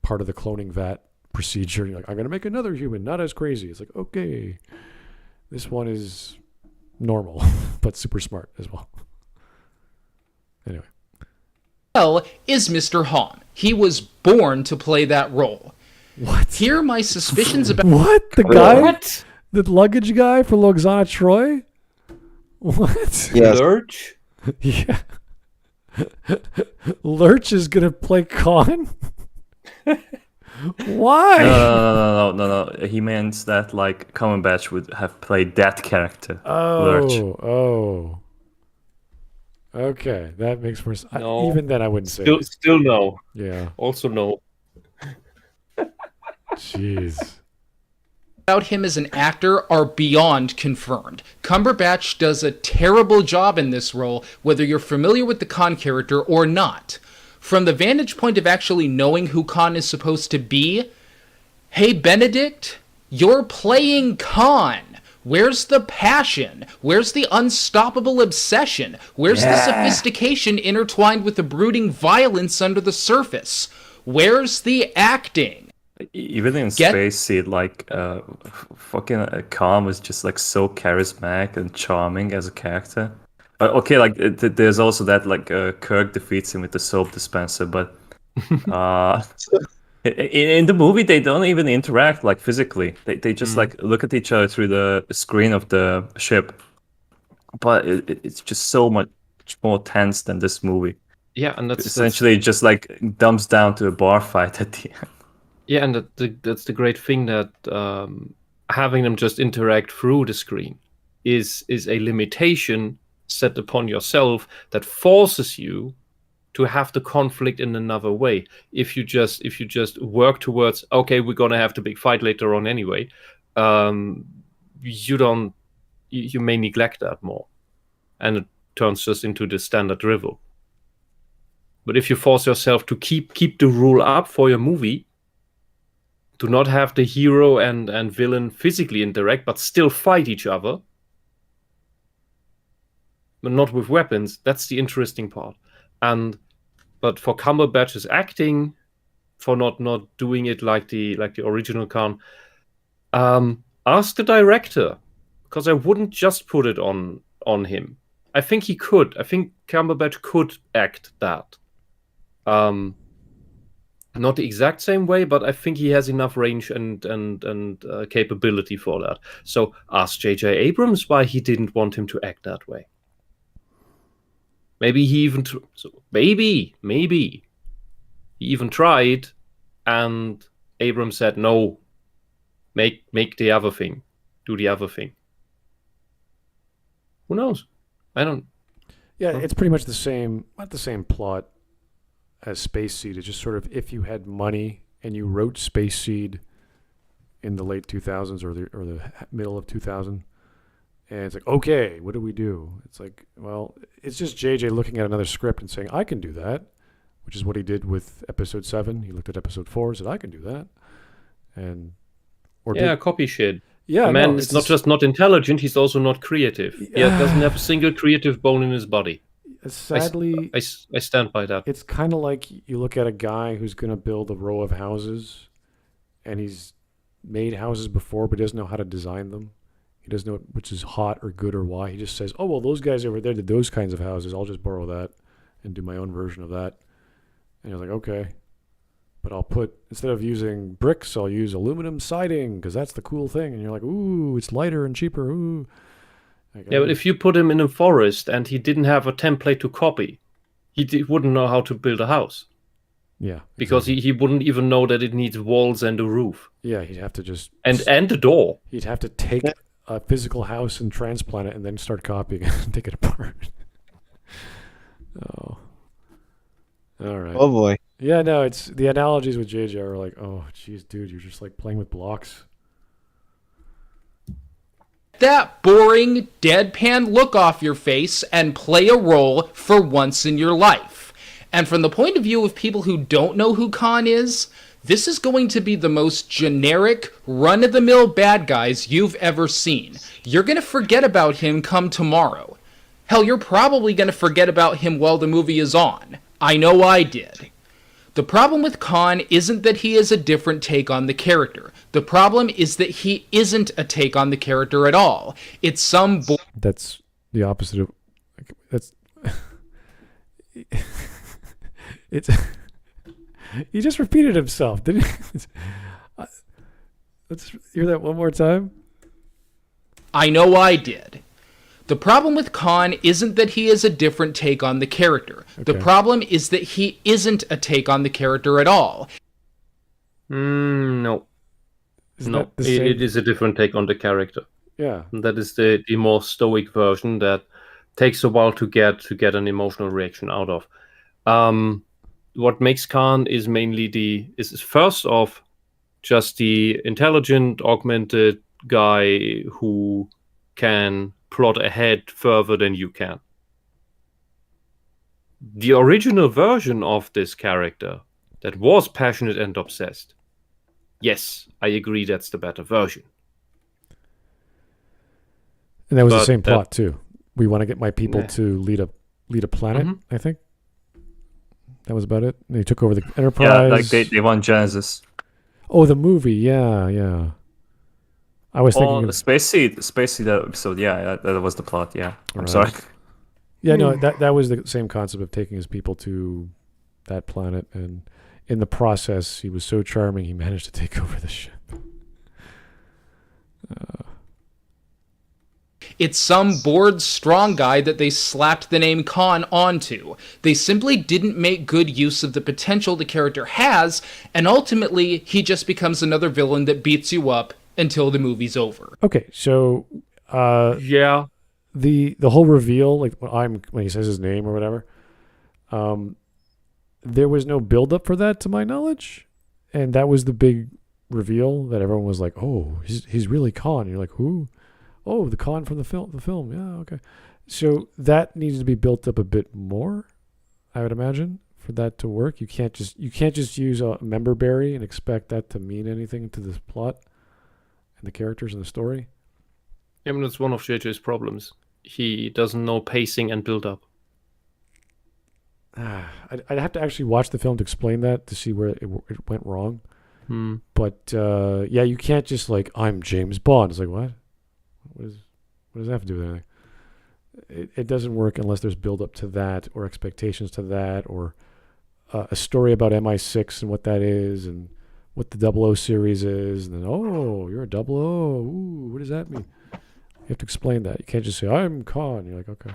part of the cloning vat procedure. You're like, I'm going to make another human, not as crazy. It's like, okay, this one is normal, but super smart as well. Anyway. Is Mr. Han. He was born to play that role. What? Here are my suspicions about... What? The guy? What? The luggage guy for Loxana Troy? What? Yes. Lurch? Yeah. Lurch is going to play Khan? Why? No. He means that like Cumberbatch would have played that character. Lurch. Oh. Okay, that makes more sense. No. Even then, I wouldn't say. Still no. Yeah. Also no. Jeez. About him as an actor are beyond confirmed. Cumberbatch does a terrible job in this role, whether you're familiar with the Khan character or not. From the vantage point of actually knowing who Khan is supposed to be, hey, Benedict, you're playing Khan. Where's the passion? Where's the unstoppable obsession? Where's the sophistication intertwined with the brooding violence under the surface? Where's the acting? Even in Space Seed, like fucking Khan was just like so charismatic and charming as a character. Okay, like there's also that like Kirk defeats him with the soap dispenser, but in the movie they don't even interact like physically. They just like look at each other through the screen of the ship. But it's just so much more tense than this movie. Yeah, and that's essentially just like dumbs down to a bar fight at the end. Yeah, and that's the great thing, that having them just interact through the screen is a limitation set upon yourself that forces you to have the conflict in another way. If you just work towards, okay, we're gonna have the big fight later on anyway, you may neglect that more, and it turns just into the standard drivel. But if you force yourself to keep the rule up for your movie, to not have the hero and villain physically interact, but still fight each other, but not with weapons, that's the interesting part. But for Cumberbatch's acting, for not doing it like the original Khan, ask the director, because I wouldn't just put it on him. I think he could. I think Cumberbatch could act that. Not the exact same way, but I think he has enough range and capability for that. So ask J.J. Abrams why he didn't want him to act that way. Maybe he even maybe he even tried, and Abrams said no. Make the other thing, do the other thing. Who knows? I don't. Yeah, it's pretty much the same. Not the same plot as Space Seed. It's just sort of, if you had money and you wrote Space Seed in the late 2000s or the middle of 2000, and it's like, okay, what do we do? It's like, well, it's just JJ looking at another script and saying, I can do that, which is what he did with episode 7. He looked at episode 4 and said, I can do that. Copy shit. Yeah, the man is not just not intelligent, he's also not creative. He doesn't have a single creative bone in his body. Sadly, I stand by that. It's kind of like you look at a guy who's going to build a row of houses, and he's made houses before, but he doesn't know how to design them. He doesn't know which is hot or good or why. He just says, oh, well, those guys over there did those kinds of houses. I'll just borrow that and do my own version of that. And you're like, okay. But instead of using bricks, I'll use aluminum siding because that's the cool thing. And you're like, ooh, it's lighter and cheaper. Ooh. Yeah, but if you put him in a forest and he didn't have a template to copy, he wouldn't know how to build a house. Yeah. Because he wouldn't even know that it needs walls and a roof. Yeah, he'd have to just... And a door. He'd have to take a physical house and transplant it and then start copying it and take it apart. Oh. All right. Oh, boy. Yeah, no, it's... The analogies with JJ are like, oh, geez, dude, you're just like playing with blocks. That boring, deadpan look off your face and play a role for once in your life. And from the point of view of people who don't know who Khan is, this is going to be the most generic, run-of-the-mill bad guys you've ever seen. You're going to forget about him come tomorrow. Hell, you're probably going to forget about him while the movie is on. I know I did. The problem with Khan isn't that he is a different take on the character. The problem is that he isn't a take on the character at all. It's some... That's the opposite of... That's... It's... He just repeated himself, didn't he? Let's hear that one more time. I know I did. The problem with Khan isn't that he is a different take on the character. The problem is that he isn't a take on the character at all. No. Isn't It is a different take on the character. Yeah. That is the more stoic version that takes a while to get an emotional reaction out of. What makes Khan is mainly is first off just the intelligent, augmented guy who can plot ahead further than you can. The original version of this character that was passionate and obsessed, yes, I agree that's the better version. And that was the same plot too. We want to get my people to lead a planet, I think. That was about it. And they took over the Enterprise. Yeah, like they won Genesis. Oh, the movie. Yeah. I was thinking the Space Seed that episode. Yeah, that was the plot. Yeah, I'm Right. sorry. Yeah, no, that was the same concept of taking his people to that planet, and in the process, he was so charming he managed to take over the ship. It's some bored, strong guy that they slapped the name Khan onto. They simply didn't make good use of the potential the character has, and ultimately, he just becomes another villain that beats you up until the movie's over. Okay, so Yeah. the whole reveal, like when he says his name or whatever, there was no build up for that to my knowledge, and that was the big reveal that everyone was like, "Oh, he's really Khan." And you're like, "Who?" "Oh, the Khan from the film." Yeah, okay. So that needs to be built up a bit more, I would imagine, for that to work. You can't just use a member berry and expect that to mean anything to the plot and the characters and the story. I mean, that's one of JJ's problems. He doesn't know pacing and build-up. I'd have to actually watch the film to explain that, to see where it went wrong. But yeah, you can't just like, I'm James Bond. It's like, what? What does that have to do with anything? It doesn't work unless there's build up to that, or expectations to that, or a story about MI6 and what that is, and what the 00 series is, and then, oh, you're a 00. Ooh, what does that mean? You have to explain that. You can't just say, I'm Khan. You're like, okay.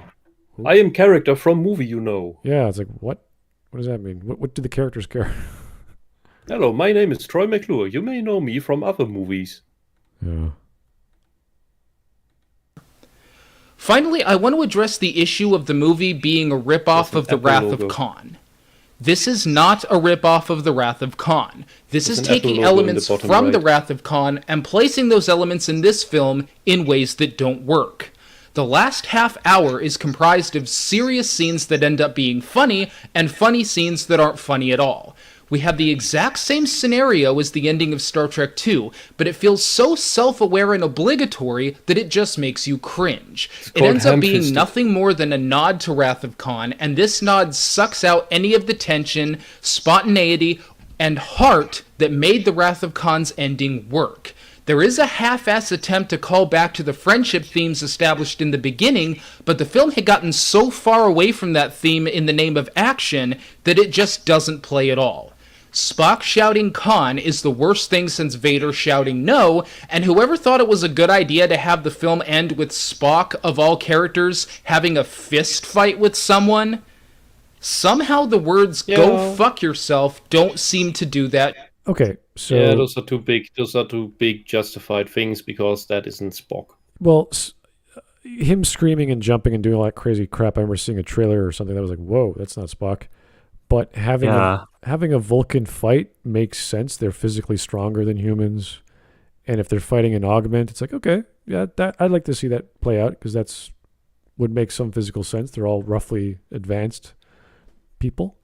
Who? I am character from movie, you know. Yeah, it's like, what? What does that mean? What do the characters care? Hello, my name is Troy McClure. You may know me from other movies. Yeah. Finally, I want to address the issue of the movie being a ripoff of The Wrath of Khan. This is not a ripoff of The Wrath of Khan. This is taking elements from The Wrath of Khan and placing those elements in this film in ways that don't work. The last half hour is comprised of serious scenes that end up being funny, and funny scenes that aren't funny at all. We have the exact same scenario as the ending of Star Trek II, but it feels so self-aware and obligatory that it just makes you cringe. It ends up being nothing more than a nod to Wrath of Khan, and this nod sucks out any of the tension, spontaneity, and heart that made the Wrath of Khan's ending work. There is a half-ass attempt to call back to the friendship themes established in the beginning, but the film had gotten so far away from that theme in the name of action that it just doesn't play at all. Spock shouting Khan is the worst thing since Vader shouting no, and whoever thought it was a good idea to have the film end with Spock, of all characters, having a fist fight with someone, somehow the words "go fuck yourself" don't seem to do that. Okay, so... Yeah, those are too big justified things, because that isn't Spock. Well, him screaming and jumping and doing all that crazy crap, I remember seeing a trailer or something that was like, whoa, that's not Spock. But having a Vulcan fight makes sense. They're physically stronger than humans. And if they're fighting an augment, it's like, okay, yeah, I'd like to see that play out, because would make some physical sense. They're all roughly advanced people.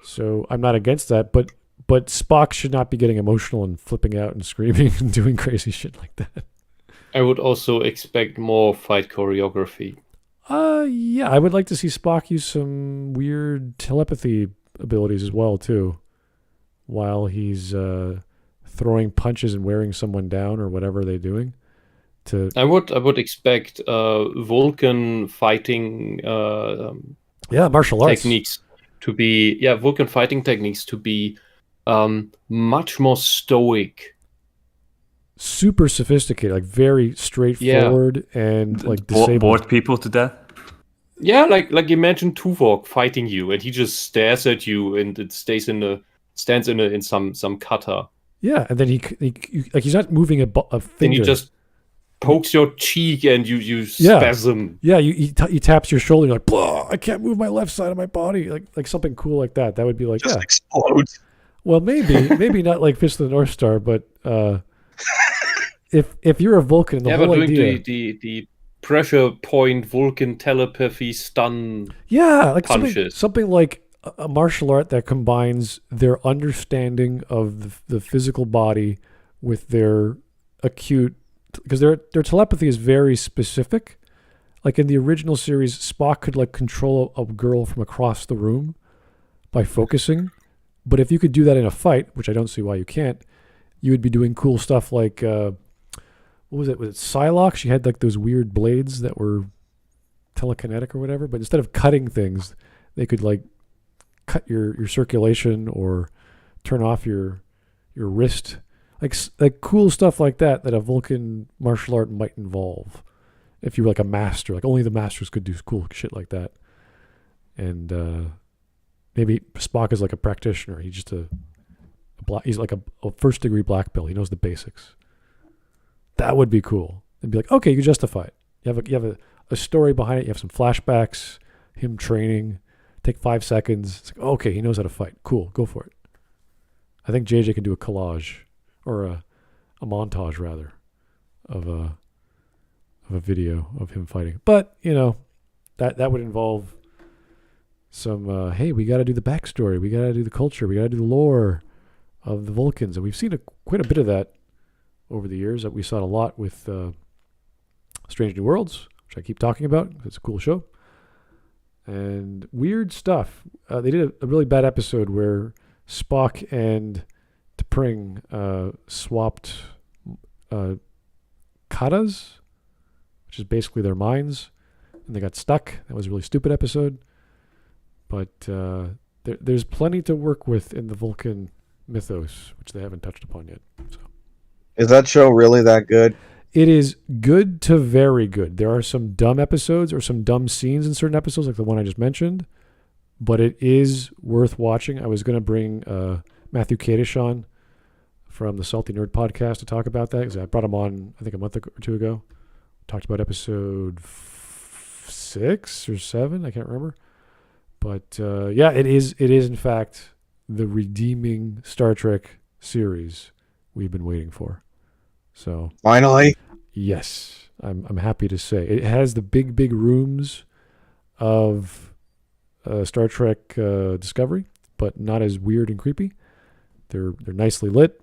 So I'm not against that, but Spock should not be getting emotional and flipping out and screaming and doing crazy shit like that. I would also expect more fight choreography. Yeah, I would like to see Spock use some weird telepathy abilities as well too, while he's throwing punches and wearing someone down or whatever they're doing. I would expect Vulcan fighting martial arts techniques to be Vulcan fighting techniques to be much more stoic, super sophisticated, like very straightforward and like disabled. Bored people to death. Yeah, like imagine Tuvok fighting you, and he just stares at you, and it stands in some cutter. Yeah, and then he like he's not moving a finger. Then he just pokes your cheek, and you spasm. Yeah, he taps your shoulder, you're like, blah, I can't move my left side of my body, like something cool like that. That would be like, just explodes. Well, maybe not like Fist of the North Star, but if you're a Vulcan, the whole idea, the pressure point Vulcan telepathy stun. Yeah, like punches. something like a martial art that combines their understanding of the physical body with their acute, because their telepathy is very specific. Like in the original series, Spock could like control a girl from across the room by focusing. But if you could do that in a fight, which I don't see why you can't, you would be doing cool stuff like, what was it? Was it Psylocke? She had like those weird blades that were telekinetic or whatever. But instead of cutting things, they could like cut your circulation or turn off your wrist. Like cool stuff like that a Vulcan martial art might involve. If you were like a master, like only the masters could do cool shit like that. And maybe Spock is like a practitioner. He's just he's like a first degree black belt. He knows the basics. That would be cool. And be like, okay, you justify it. You have a story behind it. You have some flashbacks, him training. Take 5 seconds. It's like, okay, he knows how to fight. Cool, go for it. I think JJ can do a collage or a montage rather of a video of him fighting. But that would involve some. Hey, we got to do the backstory. We got to do the culture. We got to do the lore of the Vulcans, and we've seen quite a bit of that over the years. That we saw it a lot with Strange New Worlds, which I keep talking about. It's a cool show. And weird stuff. They did a really bad episode where Spock and T'Pring swapped katas, which is basically their minds, and they got stuck. That was a really stupid episode. But there's plenty to work with in the Vulcan mythos, which they haven't touched upon yet. So. Is that show really that good? It is good to very good. There are some dumb episodes or some dumb scenes in certain episodes, like the one I just mentioned, but it is worth watching. I was going to bring Matthew Kadish on from the Salty Nerd podcast to talk about that, because I brought him on, I think, a month or two ago. Talked about episode 6 or 7, I can't remember. But it is in fact the redeeming Star Trek series we've been waiting for. So finally, yes, I'm happy to say it has the big rooms of Star Trek Discovery, but not as weird and creepy. They're nicely lit,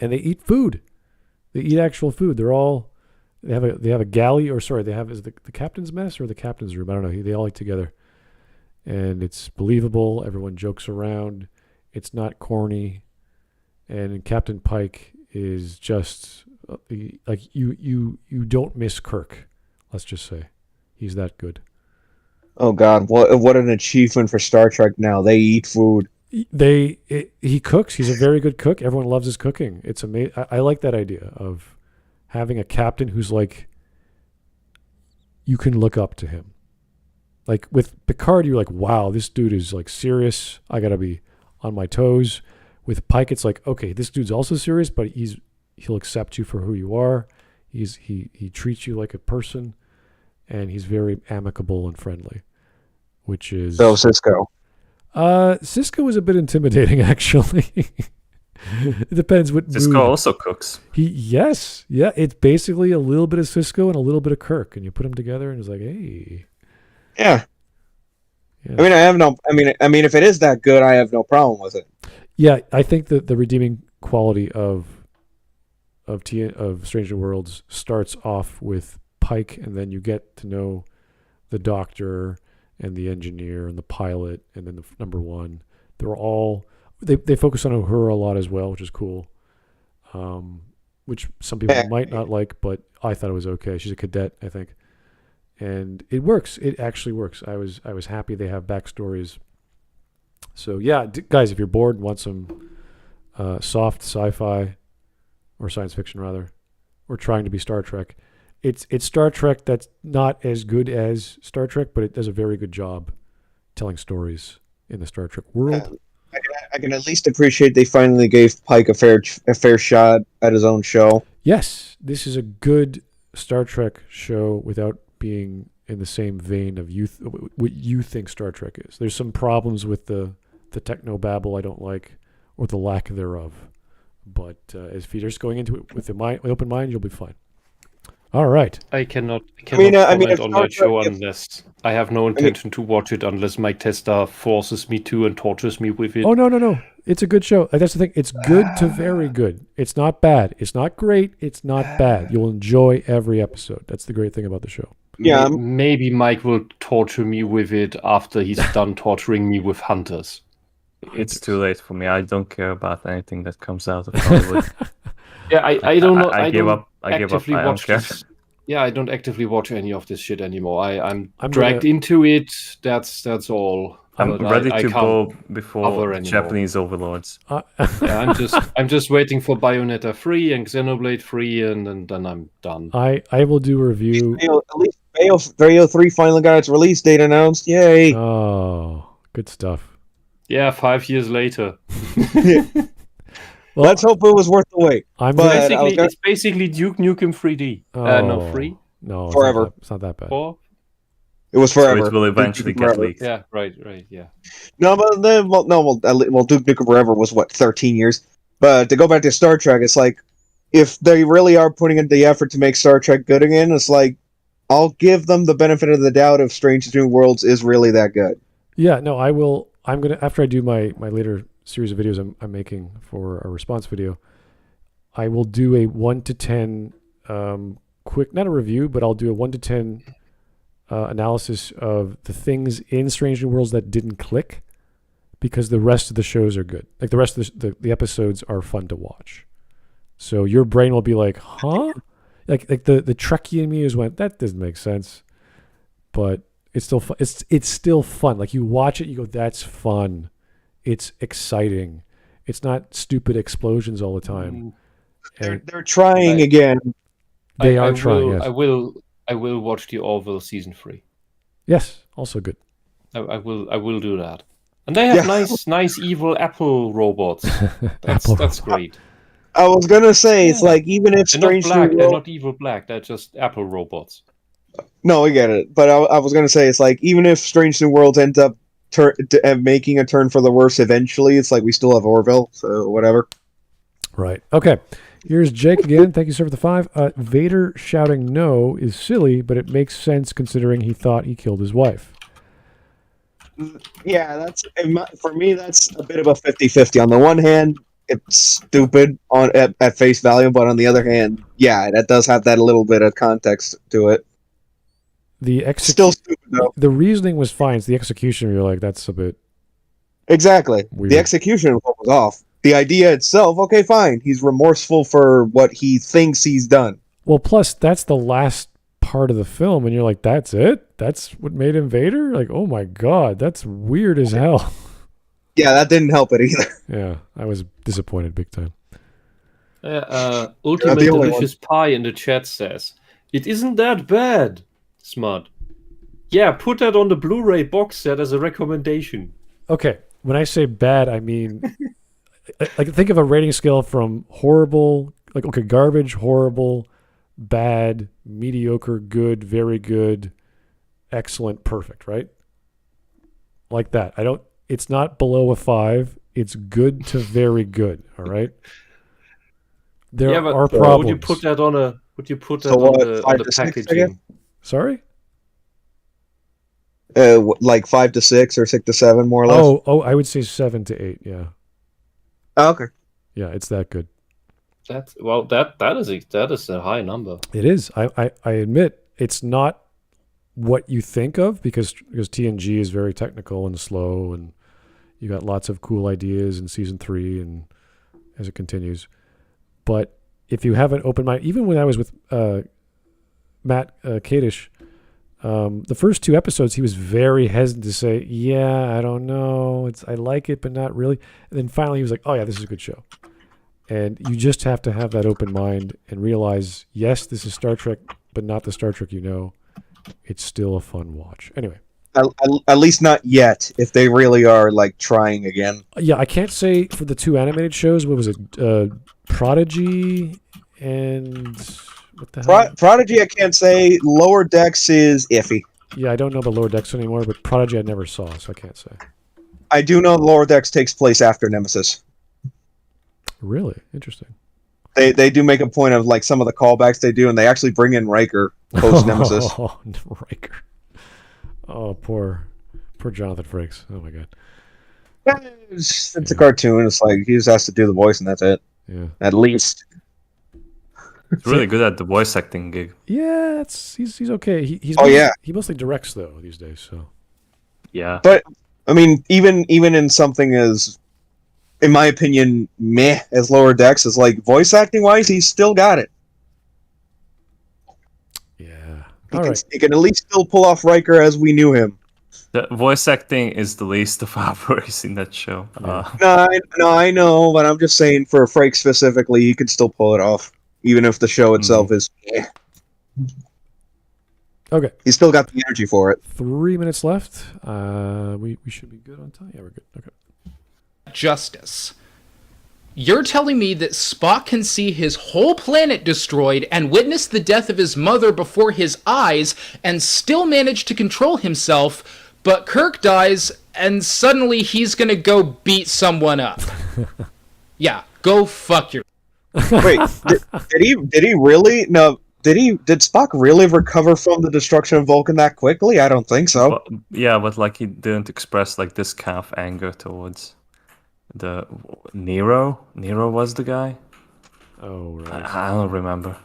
and they eat food. They eat actual food. They have a galley, or sorry, is the captain's mess or the captain's room? I don't know. They all eat together, and it's believable. Everyone jokes around. It's not corny, and Captain Pike is just like you don't miss Kirk. Let's just say he's that good. Oh God, what an achievement for Star Trek! Now they eat food. He cooks. He's a very good cook. Everyone loves his cooking. It's amazing. I like that idea of having a captain who's like you can look up to him. Like with Picard, you're like, wow, this dude is like serious. I gotta be on my toes. With Pike, it's like, okay, this dude's also serious, but he'll accept you for who you are. He treats you like a person, and he's very amicable and friendly, which is... So Cisco. Cisco is a bit intimidating, actually. It depends what Cisco mood. also cooks. It's basically a little bit of Cisco and a little bit of Kirk, and you put them together, and it's like, hey... Yeah. Yeah. I mean, I have no. I mean, if it is that good, I have no problem with it. Yeah, I think that the redeeming quality of Strange New Worlds starts off with Pike, and then you get to know the doctor and the engineer and the pilot, and then the number one. They're all they focus on Uhura a lot as well, which is cool. Which some people might not like, but I thought it was okay. She's a cadet, I think, and it works. It actually works. I was happy they have backstories. So yeah, guys, if you're bored and want some soft sci-fi or science fiction rather, or trying to be Star Trek, it's Star Trek that's not as good as Star Trek, but it does a very good job telling stories in the Star Trek world. I can at least appreciate they finally gave Pike a fair shot at his own show. Yes, this is a good Star Trek show without being in the same vein of what you think Star Trek is. There's some problems with the techno babble I don't like, or the lack thereof. But if you're just going into it with an open mind, you'll be fine. All right. I cannot comment on that show Trek, unless I have no intention to watch it unless my tester forces me to and tortures me with it. Oh, no. It's a good show. That's the thing. It's good to very good. It's not bad. It's not great. It's not bad. You'll enjoy every episode. That's the great thing about the show. Yeah. Maybe Mike will torture me with it after he's done torturing me with Hunters. It's too late for me. I don't care about anything that comes out of Hollywood. Yeah, I don't know. I give up. I give up. I don't care. Yeah, I don't actively watch any of this shit anymore. I'm dragged into it. That's all. I'm ready to go before Japanese overlords. Yeah, I'm just waiting for Bayonetta 3 and Xenoblade 3, and then I'm done. I will do a review. At least Bayo 3 finally got its release date announced. Yay! Oh, good stuff. Yeah, 5 years later. Well, let's hope it was worth the wait. It's basically Duke Nukem 3D. No, 3? No, forever. It's not that bad. 4? It was forever. So it will eventually get leaked. Yeah, right, yeah. No, but then, Duke Nukem Forever was, 13 years? But to go back to Star Trek, it's like, if they really are putting in the effort to make Star Trek good again, it's like, I'll give them the benefit of the doubt if Strange New Worlds is really that good. Yeah, no, I will. I'm going to, after I do my later series of videos I'm making for a response video, I will do a 1 to 10 quick, not a review, but I'll do a 1 to 10 analysis of the things in Strange New Worlds that didn't click, because the rest of the shows are good. Like the rest of the episodes are fun to watch. So your brain will be like, huh? Like the Trekkie in me is went, that doesn't make sense. But it's still fun. It's still fun. Like you watch it, you go, that's fun. It's exciting. It's not stupid explosions all the time. They're trying again. They are trying. Yes. I will watch the Orville season 3. Yes, also good. I will do that. And they have nice evil Apple robots. That's great. I was gonna say it's like, even if Strange New Worlds, they're not evil black. They're just Apple robots. No, I get it. But I was gonna say it's like, even if Strange New Worlds ends up making a turn for the worse eventually, it's like we still have Orville, so whatever. Right. Okay. Here's Jake again. Thank you, sir, for the 5. Vader shouting no is silly, but it makes sense considering he thought he killed his wife. Yeah, for me, that's a bit of a 50-50. On the one hand, it's stupid at face value, but on the other hand, yeah, that does have that little bit of context to it. Still stupid, though. The reasoning was fine. It's the execution, you're like, that's a bit... Exactly. Weird. The execution was off. The idea itself, okay, fine. He's remorseful for what he thinks he's done. Well, plus, that's the last part of the film, and you're like, that's it? That's what made him Vader? Like, oh my god, that's weird as hell. Yeah, that didn't help it either. Yeah, I was disappointed big time. Ultimate Delicious Pie in the chat says, it isn't that bad, Smud. Yeah, put that on the Blu-ray box set as a recommendation. Okay, when I say bad, I mean... like, think of a rating scale from horrible, like, okay, garbage, horrible, bad, mediocre, good, very good, excellent, perfect, right? Like that. It's not below a 5. It's good to very good, all right? There are problems. Would you put that on the packaging? Sorry? Like 5 to 6 or 6 to 7, more or less. I would say 7 to 8. Yeah, Oh, okay. yeah, it's that good. That is a high number. It is. I admit it's not what you think of because TNG is very technical and slow, and you got lots of cool ideas in season 3 and as it continues. But if you have an open mind, even when I was with Matt Kadish, the first 2 episodes, he was very hesitant to say, "Yeah, I don't know. I like it, but not really." And then finally, he was like, "Oh yeah, this is a good show." And you just have to have that open mind and realize, yes, this is Star Trek, but not the Star Trek you know. It's still a fun watch. Anyway. At least not yet, if they really are like trying again. Yeah, I can't say for the 2 animated shows. What was it? Prodigy and what the hell? Prodigy, I can't say. Lower Decks is iffy. Yeah, I don't know about Lower Decks anymore, but Prodigy I never saw, so I can't say. I do know Lower Decks takes place after Nemesis. Really? Interesting. They do make a point of like some of the callbacks they do, and they actually bring in Riker post Nemesis. Oh, Riker. Oh, poor Jonathan Frakes. Oh my god. It's a cartoon. It's like he just has to do the voice, and that's it. Yeah. At least. He's really good at the voice acting gig. Yeah, he's okay. He mostly directs though these days. So. Yeah. But I mean, even in something as, in my opinion, meh as Lower Decks, is like voice acting wise, he's still got it. Yeah. He can at least still pull off Riker as we knew him. The voice acting is the least of our worries in that show. No, I know, but I'm just saying for Frakes specifically, he can still pull it off, even if the show itself is. Eh. Okay. He's still got the energy for it. 3 minutes left. We should be good on time. Yeah, we're good. Okay. Justice. You're telling me that Spock can see his whole planet destroyed and witness the death of his mother before his eyes and still manage to control himself, but Kirk dies and suddenly he's gonna go beat someone up. Yeah, go fuck your... Wait, did he really? No, did Spock really recover from the destruction of Vulcan that quickly? I don't think so. But like he didn't express like this kind of anger towards the Nero. Nero was the guy. Oh right. I don't remember.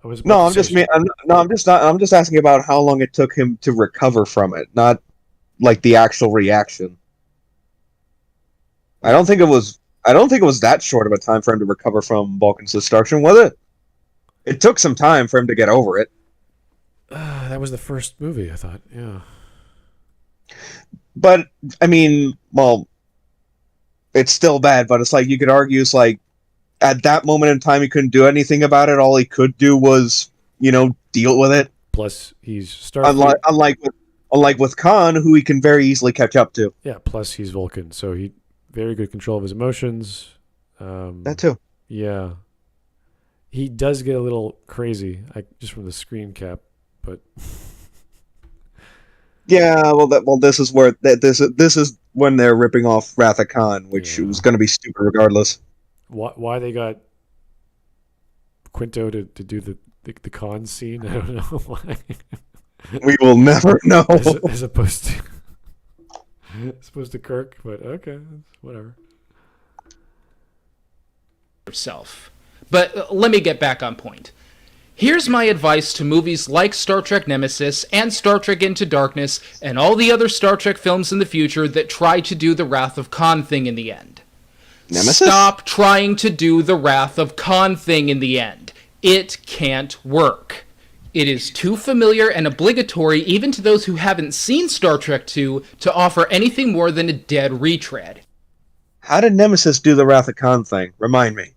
I'm just asking about how long it took him to recover from it, not like the actual reaction. I don't think it was that short of a time for him to recover from Vulcan's destruction, was it? It took some time for him to get over it. That was the first movie, I thought. Yeah. But I mean, well, it's still bad. But it's like you could argue, it's like at that moment in time, he couldn't do anything about it. All he could do was, deal with it. Plus, he's Starfleet. Unlike with Khan, who he can very easily catch up to. Yeah. Plus, he's Vulcan, so he very good control of his emotions. That too. Yeah. He does get a little crazy, just from the screen cap, but. Yeah, this is where this is when they're ripping off Wrath of Khan, which was going to be stupid regardless. Why they got Quinto to do the Khan scene? I don't know why. We will never know. As opposed to Kirk, but okay, whatever. Yourself. But let me get back on point. Here's my advice to movies like Star Trek Nemesis and Star Trek Into Darkness and all the other Star Trek films in the future that try to do the Wrath of Khan thing in the end. Nemesis? Stop trying to do the Wrath of Khan thing in the end. It can't work. It is too familiar and obligatory even to those who haven't seen Star Trek II to offer anything more than a dead retread. How did Nemesis do the Wrath of Khan thing? Remind me.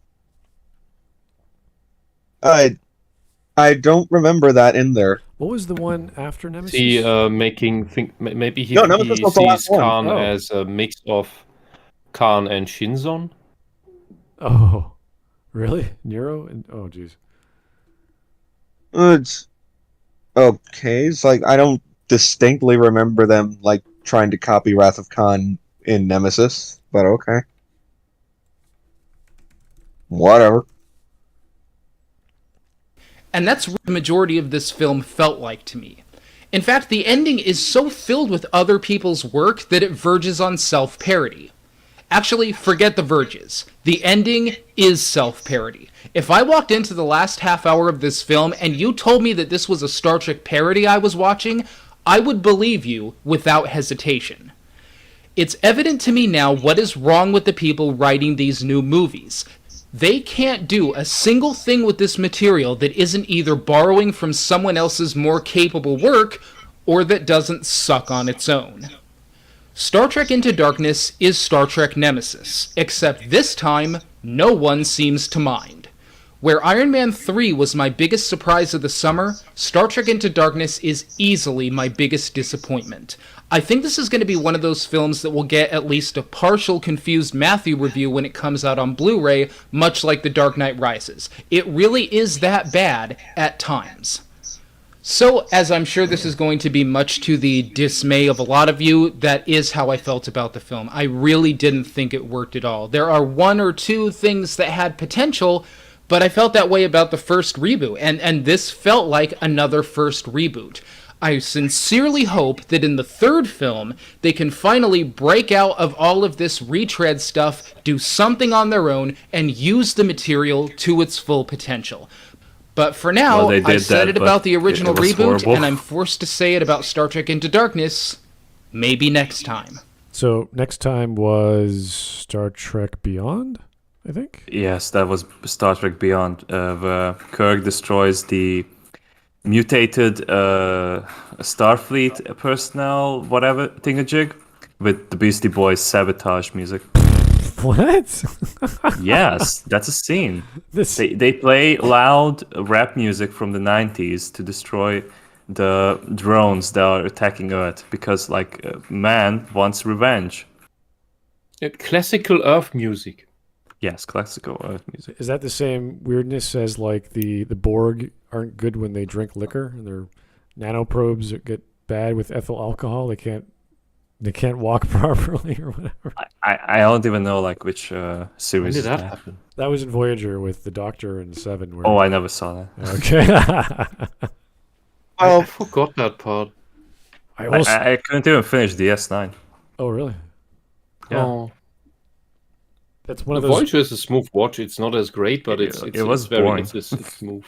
I don't remember that in there. What was the one after Nemesis? He maybe he Nemesis was the last sees one. Khan as a mix of Khan and Shinzon. Oh, really? Nero? Oh, jeez. It's okay. It's like I don't distinctly remember them like trying to copy Wrath of Khan in Nemesis, but okay. Whatever. And that's what the majority of this film felt like to me. In fact, the ending is so filled with other people's work that it verges on self-parody. Actually, forget the verges. The ending is self-parody. If I walked into the last half hour of this film and you told me that this was a Star Trek parody I was watching, I would believe you without hesitation. It's evident to me now what is wrong with the people writing these new movies. They can't do a single thing with this material that isn't either borrowing from someone else's more capable work or that doesn't suck on its own. Star Trek Into Darkness is Star Trek Nemesis, except this time, no one seems to mind. Where Iron Man 3 was my biggest surprise of the summer, Star Trek Into Darkness is easily my biggest disappointment. I think this is going to be one of those films that will get at least a partial Confused Matthew review when it comes out on Blu-ray, much like The Dark Knight Rises. It really is that bad at times. So, as I'm sure this is going to be much to the dismay of a lot of you, that is how I felt about the film. I really didn't think it worked at all. There are one or two things that had potential, but I felt that way about the first reboot, and this felt like another first reboot. I sincerely hope that in the third film, they can finally break out of all of this retread stuff, do something on their own, and use the material to its full potential. But for now, I said it about the original reboot, and I'm forced to say it about Star Trek Into Darkness. Maybe next time. So next time was Star Trek Beyond, I think? Yes, that was Star Trek Beyond, where Kirk destroys the mutated Starfleet personnel, whatever, thingamajig, with the Beastie Boys sabotage music. What? Yes, that's a scene. They play loud rap music from the 90s to destroy the drones that are attacking Earth because, like, man wants revenge. Classical Earth music. Yes, classical Earth music. Is that the same weirdness as, like, the Borg aren't good when they drink liquor and their nanoprobes get bad with ethyl alcohol? They can't walk properly or whatever. I don't even know like which series. When did that happen? That was in Voyager with the Doctor and Seven. Where... Oh, I never saw that. Okay. I forgot that part. I couldn't even finish DS9. Oh, really? Yeah. Oh. That's one of those. Voyager is a smooth watch. It's not as great, but it's smooth.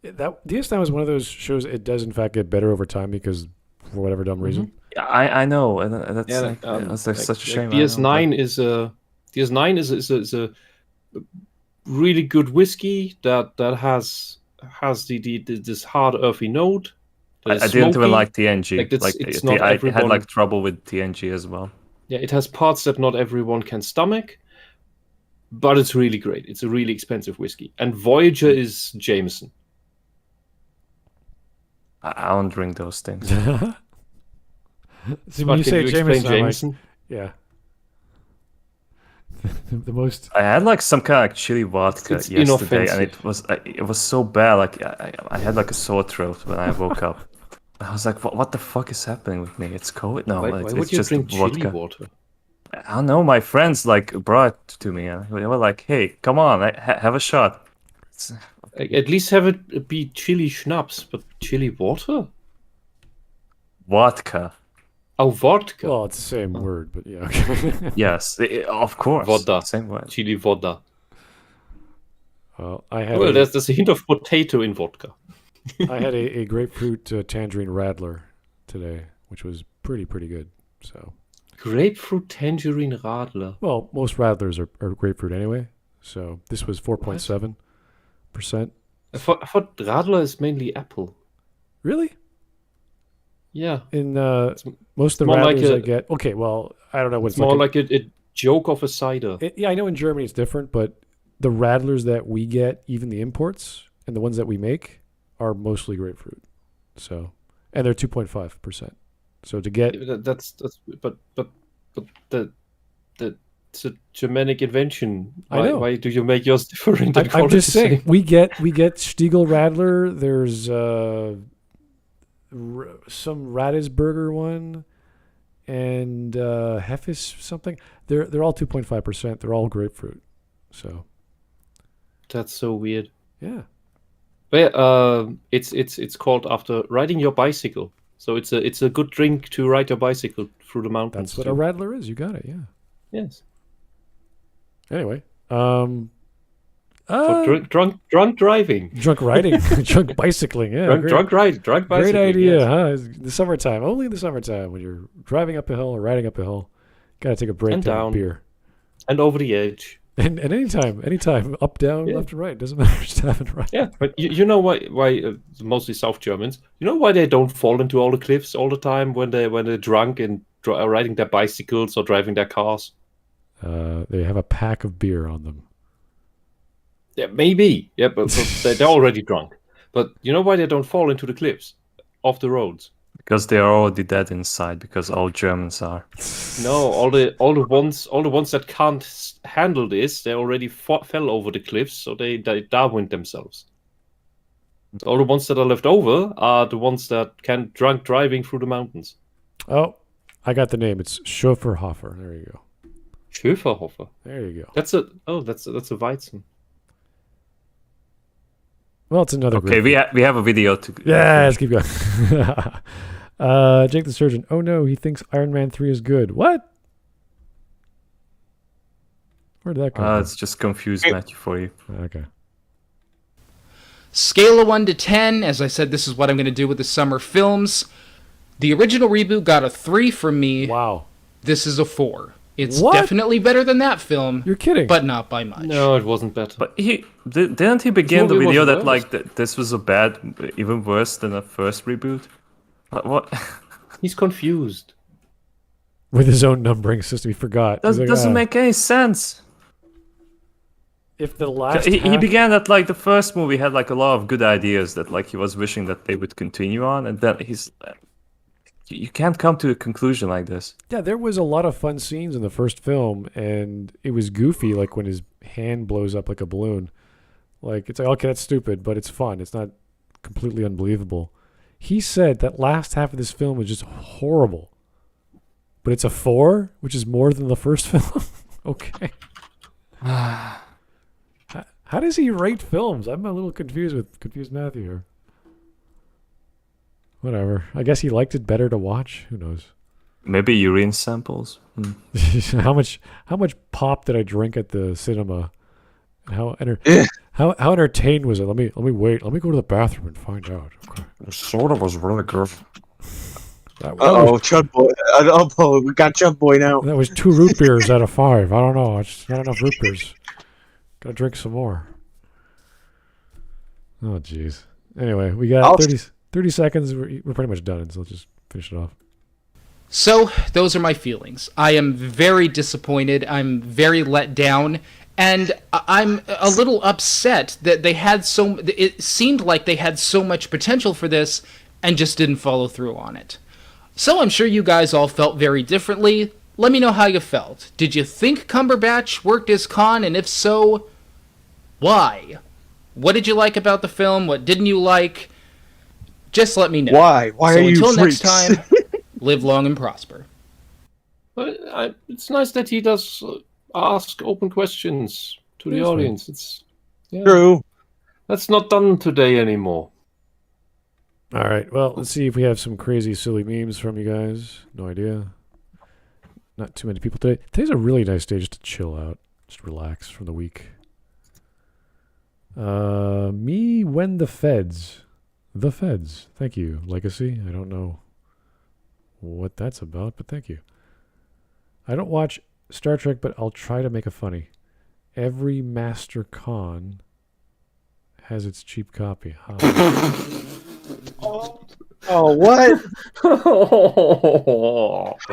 That DS9 was one of those shows. It does in fact get better over time because for whatever dumb reason. I know, and that's such a shame. DS9 is a really good whiskey that has this hard earthy note. I didn't even like TNG. I had like trouble with TNG as well. Yeah, it has parts that not everyone can stomach, but it's really great. It's a really expensive whiskey, and Voyager is Jameson. I don't drink those things. See, when you say Jameson, like, yeah. The most. I had like some kind of like chili vodka yesterday, and it was so bad. Like I had like a sore throat when I woke up. I was like, what the fuck is happening with me? It's COVID? No, why it's would you just drink vodka. chili water? I don't know. My friends like brought it to me, and they were like, "Hey, come on, have a shot." At least have it be chili schnapps, but chili water? Vodka. Oh, vodka. Well, it's the same word, but yeah. Okay. Yes, of course. Vodka. Same word. Chili vodka. Well, there's a hint of potato in vodka. I had a grapefruit tangerine radler today, which was pretty good. So. Grapefruit tangerine radler. Well, most radlers are grapefruit anyway. So this was 4.7%. I thought radler is mainly apple. Really? Yeah. In most of the radlers I get. Okay, well, I don't know what's more like a joke of a cider. Yeah, I know in Germany it's different, but the radlers that we get, even the imports and the ones that we make, are mostly grapefruit. So, and they're 2.5%. So to get but it's a Germanic invention. Why do you make yours different? I'm just saying we get Stiegel Radler. There's some Radisburger one and Hefes something. They're all 2.5%. They're all grapefruit. So that's so weird. Yeah. But it's called after riding your bicycle. So it's a good drink to ride your bicycle through the mountains. That's what a rattler is. You got it. Yeah. Yes. Anyway, For drunk driving. drunk riding, drunk bicycling. Yeah, Drunk bicycling. great idea, yes. huh? It's the summertime, only in the summertime when you're driving up a hill or riding up a hill. Gotta take a break And to have a down. beer. And over the edge. And anytime, up, down, Yeah. left, and right. Doesn't matter. Just have it right. Yeah, but you know why mostly South Germans, you know why they don't fall into all the cliffs all the time when they're drunk and are riding their bicycles or driving their cars? They have a pack of beer on them. Yeah, maybe. Yeah, but they're already drunk. But you know why they don't fall into the cliffs off the roads? Because they are already dead inside. Because all Germans are. No, all the ones that can't handle this, they already fell over the cliffs, so they Darwined themselves. So all the ones that are left over are the ones that can drunk driving through the mountains. Oh, I got the name. It's Schöferhofer. There you go. Schöferhofer. There you go. That's a Weizen. Well, it's another. Okay, great we have a video to. Yeah, let's keep going. Jake the Surgeon. Oh no, he thinks Iron Man 3 is good. What? Where did that come It's just confused Matthew for you. from? Okay. Scale of 1 to 10, as I said, this is what I'm going to do with the summer films. The original reboot got a 3 from me. Wow. This is a 4. It's What? definitely better than that film, You're kidding. but not by much. No, it wasn't better. But didn't he begin the movie video was that worse. like this was a bad, even worse than the first reboot? What? He's confused. With his own numbering system, he forgot. He's like, Doesn't make any sense. If the last He half- began that like the first movie had like a lot of good ideas that like he was wishing that they would continue on, and then he's you can't come to a conclusion like this. Yeah, there was a lot of fun scenes in the first film, and it was goofy, like when his hand blows up like a balloon. Like, it's like, okay, that's stupid, but it's fun. It's not completely unbelievable. He said that last half of this film was just horrible. But it's a 4, which is more than the first film? Okay. How does he rate films? I'm a little confused Matthew here. Whatever. I guess he liked it better to watch. Who knows? Maybe urine samples. how much pop did I drink at the cinema? And how entertained was it? Let me wait. Let me go to the bathroom and find out. Okay. It sort of was really good. That Oh, Chud Boy. Oh, we got Chud Boy now. That was 2 root beers out of 5. I don't know. It's not enough root beers. Gotta drink some more. Oh, jeez. Anyway, we got 30 seconds. We're pretty much done, so let's just finish it off. So, those are my feelings. I am very disappointed. I'm very let down. And I'm a little upset that they had it seemed like they had so much potential for this and just didn't follow through on it. So I'm sure you guys all felt very differently. Let me know how you felt. Did you think Cumberbatch worked as Khan? And if so, why? What did you like about the film? What didn't you like? Just let me know. Why? Why So are you until next freaks? time, live long and prosper. But it's nice that he does ask open questions to the That's fine. audience. True. That's not done today anymore. All right. Well, let's see if we have some crazy, silly memes from you guys. No idea. Not too many people today. Today's a really nice day just to chill out, just relax from the week. Me when the feds. The feds. Thank you, Legacy. I don't know what that's about, but thank you. I don't watch Star Trek, but I'll try to make a funny. Every Master Con has its cheap copy. Oh, what?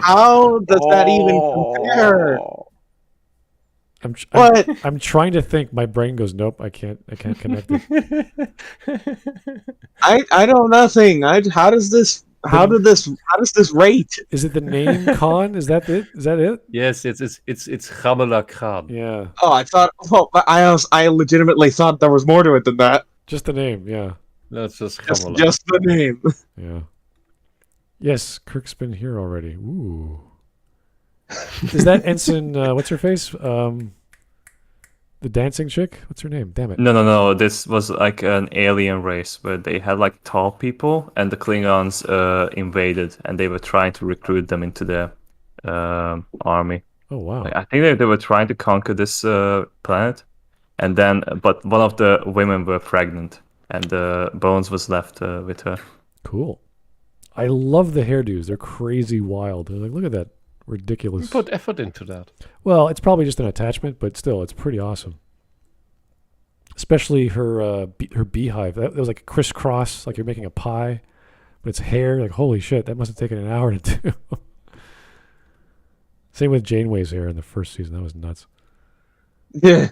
How does that even compare? What? I'm trying to think. My brain goes, nope, I can't connect it. I know nothing. How does this rate? Is it the name Khan? Is that it? Is that it? Yes, it's Gamela Khan. Yeah, Oh, I legitimately thought there was more to it than that. just the name. Yeah, That's just Gamela. Just the name. yeah. Yes, Kirk's been here already. Ooh. Is that Ensign? What's her face? The dancing chick? What's her name? Damn it. No. This was like an alien race where they had like tall people, and the Klingons invaded, and they were trying to recruit them into their army. Oh, wow. Like, I think they were trying to conquer this planet, and then but one of the women were pregnant, and Bones was left with her. Cool. I love the hairdos. They're crazy wild. They're like, look at that ridiculous. Put effort into that. Well, it's probably just an attachment, but still, it's pretty awesome. Especially her her beehive. That was like a crisscross, like you're making a pie, but it's hair. Like, holy shit, that must have taken an hour to do. Same with Janeway's hair in the first season. That was nuts. Yeah.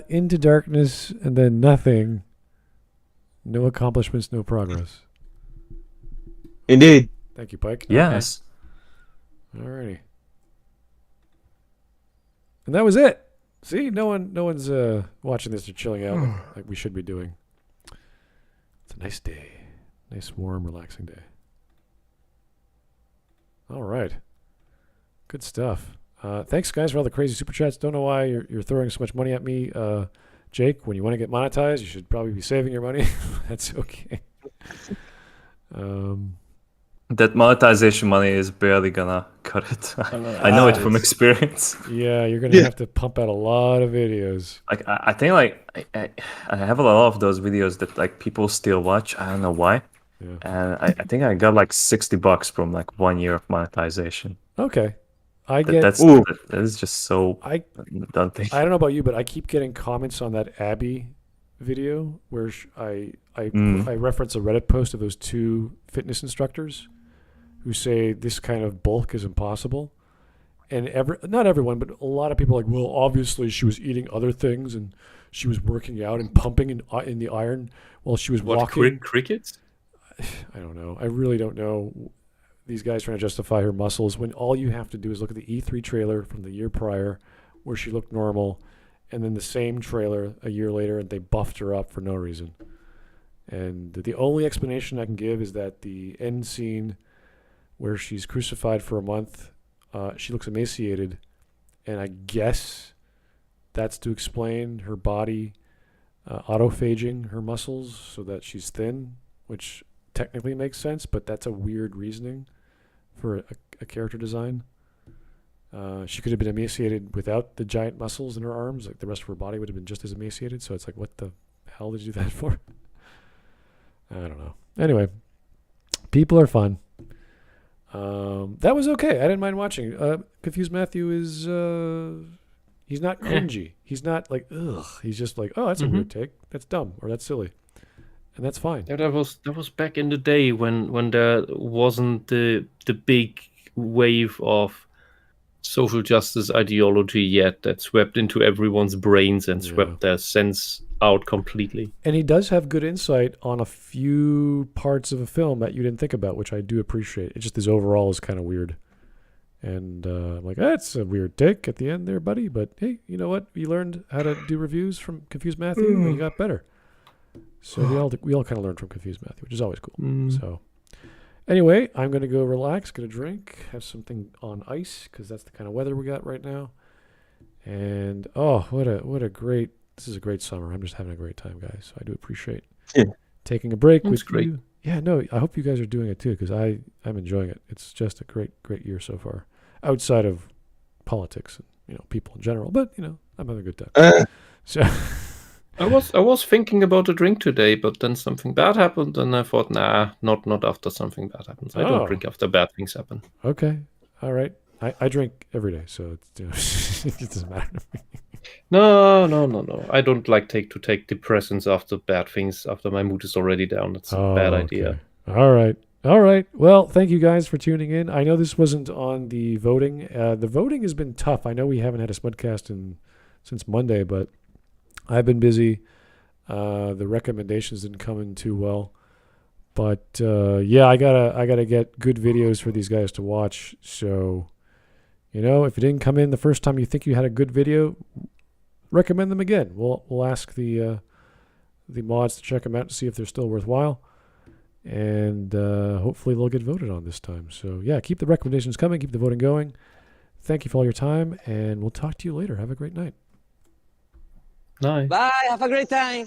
Into darkness and then nothing. No accomplishments, no progress. Indeed. Thank you, Pike. Yes. Alrighty. And that was it. See, no one's watching this or chilling out like we should be doing. It's a nice day. Nice, warm, relaxing day. All right. Good stuff. Thanks, guys, for all the crazy super chats. Don't know why you're throwing so much money at me, Jake. When you want to get monetized, you should probably be saving your money. That's okay. That monetization money is barely gonna cut it. I know it from experience. Yeah, you're gonna have to pump out a lot of videos. Like I think like I have a lot of those videos that like people still watch. I don't know why. Yeah. And I think I got like $60 from like 1 year of monetization. Okay. That is just so daunting. I don't know about you, but I keep getting comments on that Abby video where I reference a Reddit post of those two fitness instructors who say this kind of bulk is impossible. And not everyone, but a lot of people are like, well, obviously she was eating other things and she was working out and pumping in the iron while she was walking. Crickets? I don't know. I really don't know. These guys trying to justify her muscles when all you have to do is look at the E3 trailer from the year prior where she looked normal, and then the same trailer a year later and they buffed her up for no reason. And the only explanation I can give is that the end scene where she's crucified for a month, she looks emaciated, and I guess that's to explain her body autophaging her muscles so that she's thin, which technically makes sense, but that's a weird reasoning for a character design. She could have been emaciated without the giant muscles in her arms. Like the rest of her body would have been just as emaciated. So it's like, what the hell did you do that for? I don't know. Anyway, people are fun. That was okay. I didn't mind watching. Confused Matthew is he's not cringy. He's not like ugh. He's just like, oh, that's a weird take. That's dumb or that's silly. And that's fine. Yeah, that was back in the day when there wasn't the big wave of social justice ideology yet that swept into everyone's brains and swept their sense out completely. And he does have good insight on a few parts of a film that you didn't think about, which I do appreciate. It's just his overall is kind of weird. And I'm like, that's a weird take at the end there, buddy. But hey, you know what? You learned how to do reviews from Confused Matthew and you got better. So we all kind of learned from Confused Matthew, which is always cool. So anyway, I'm going to go relax, get a drink, have something on ice, because that's the kind of weather we got right now. And what a great, this is a great summer. I'm just having a great time, guys. So I do appreciate taking a break with you. Yeah, no, I hope you guys are doing it too, because I'm enjoying it. It's just a great year so far, outside of politics and people in general. But I'm having a good time. So. I was thinking about a drink today, but then something bad happened, and I thought, nah, not after something bad happens. I don't drink after bad things happen. Okay, all right. I drink every day, so it's, it doesn't matter to me. No. I don't take depressants after bad things. After my mood is already down, it's a bad idea. All right. Well, thank you guys for tuning in. I know this wasn't on the voting. The voting has been tough. I know we haven't had a Smudcast since Monday, but I've been busy. The recommendations didn't come in too well, but I gotta get good videos for these guys to watch. So, if it didn't come in the first time you think you had a good video, recommend them again. We'll ask the mods to check them out to see if they're still worthwhile, and hopefully they'll get voted on this time. So yeah, keep the recommendations coming, keep the voting going. Thank you for all your time, and we'll talk to you later. Have a great night. Nice. Bye. Have a great time.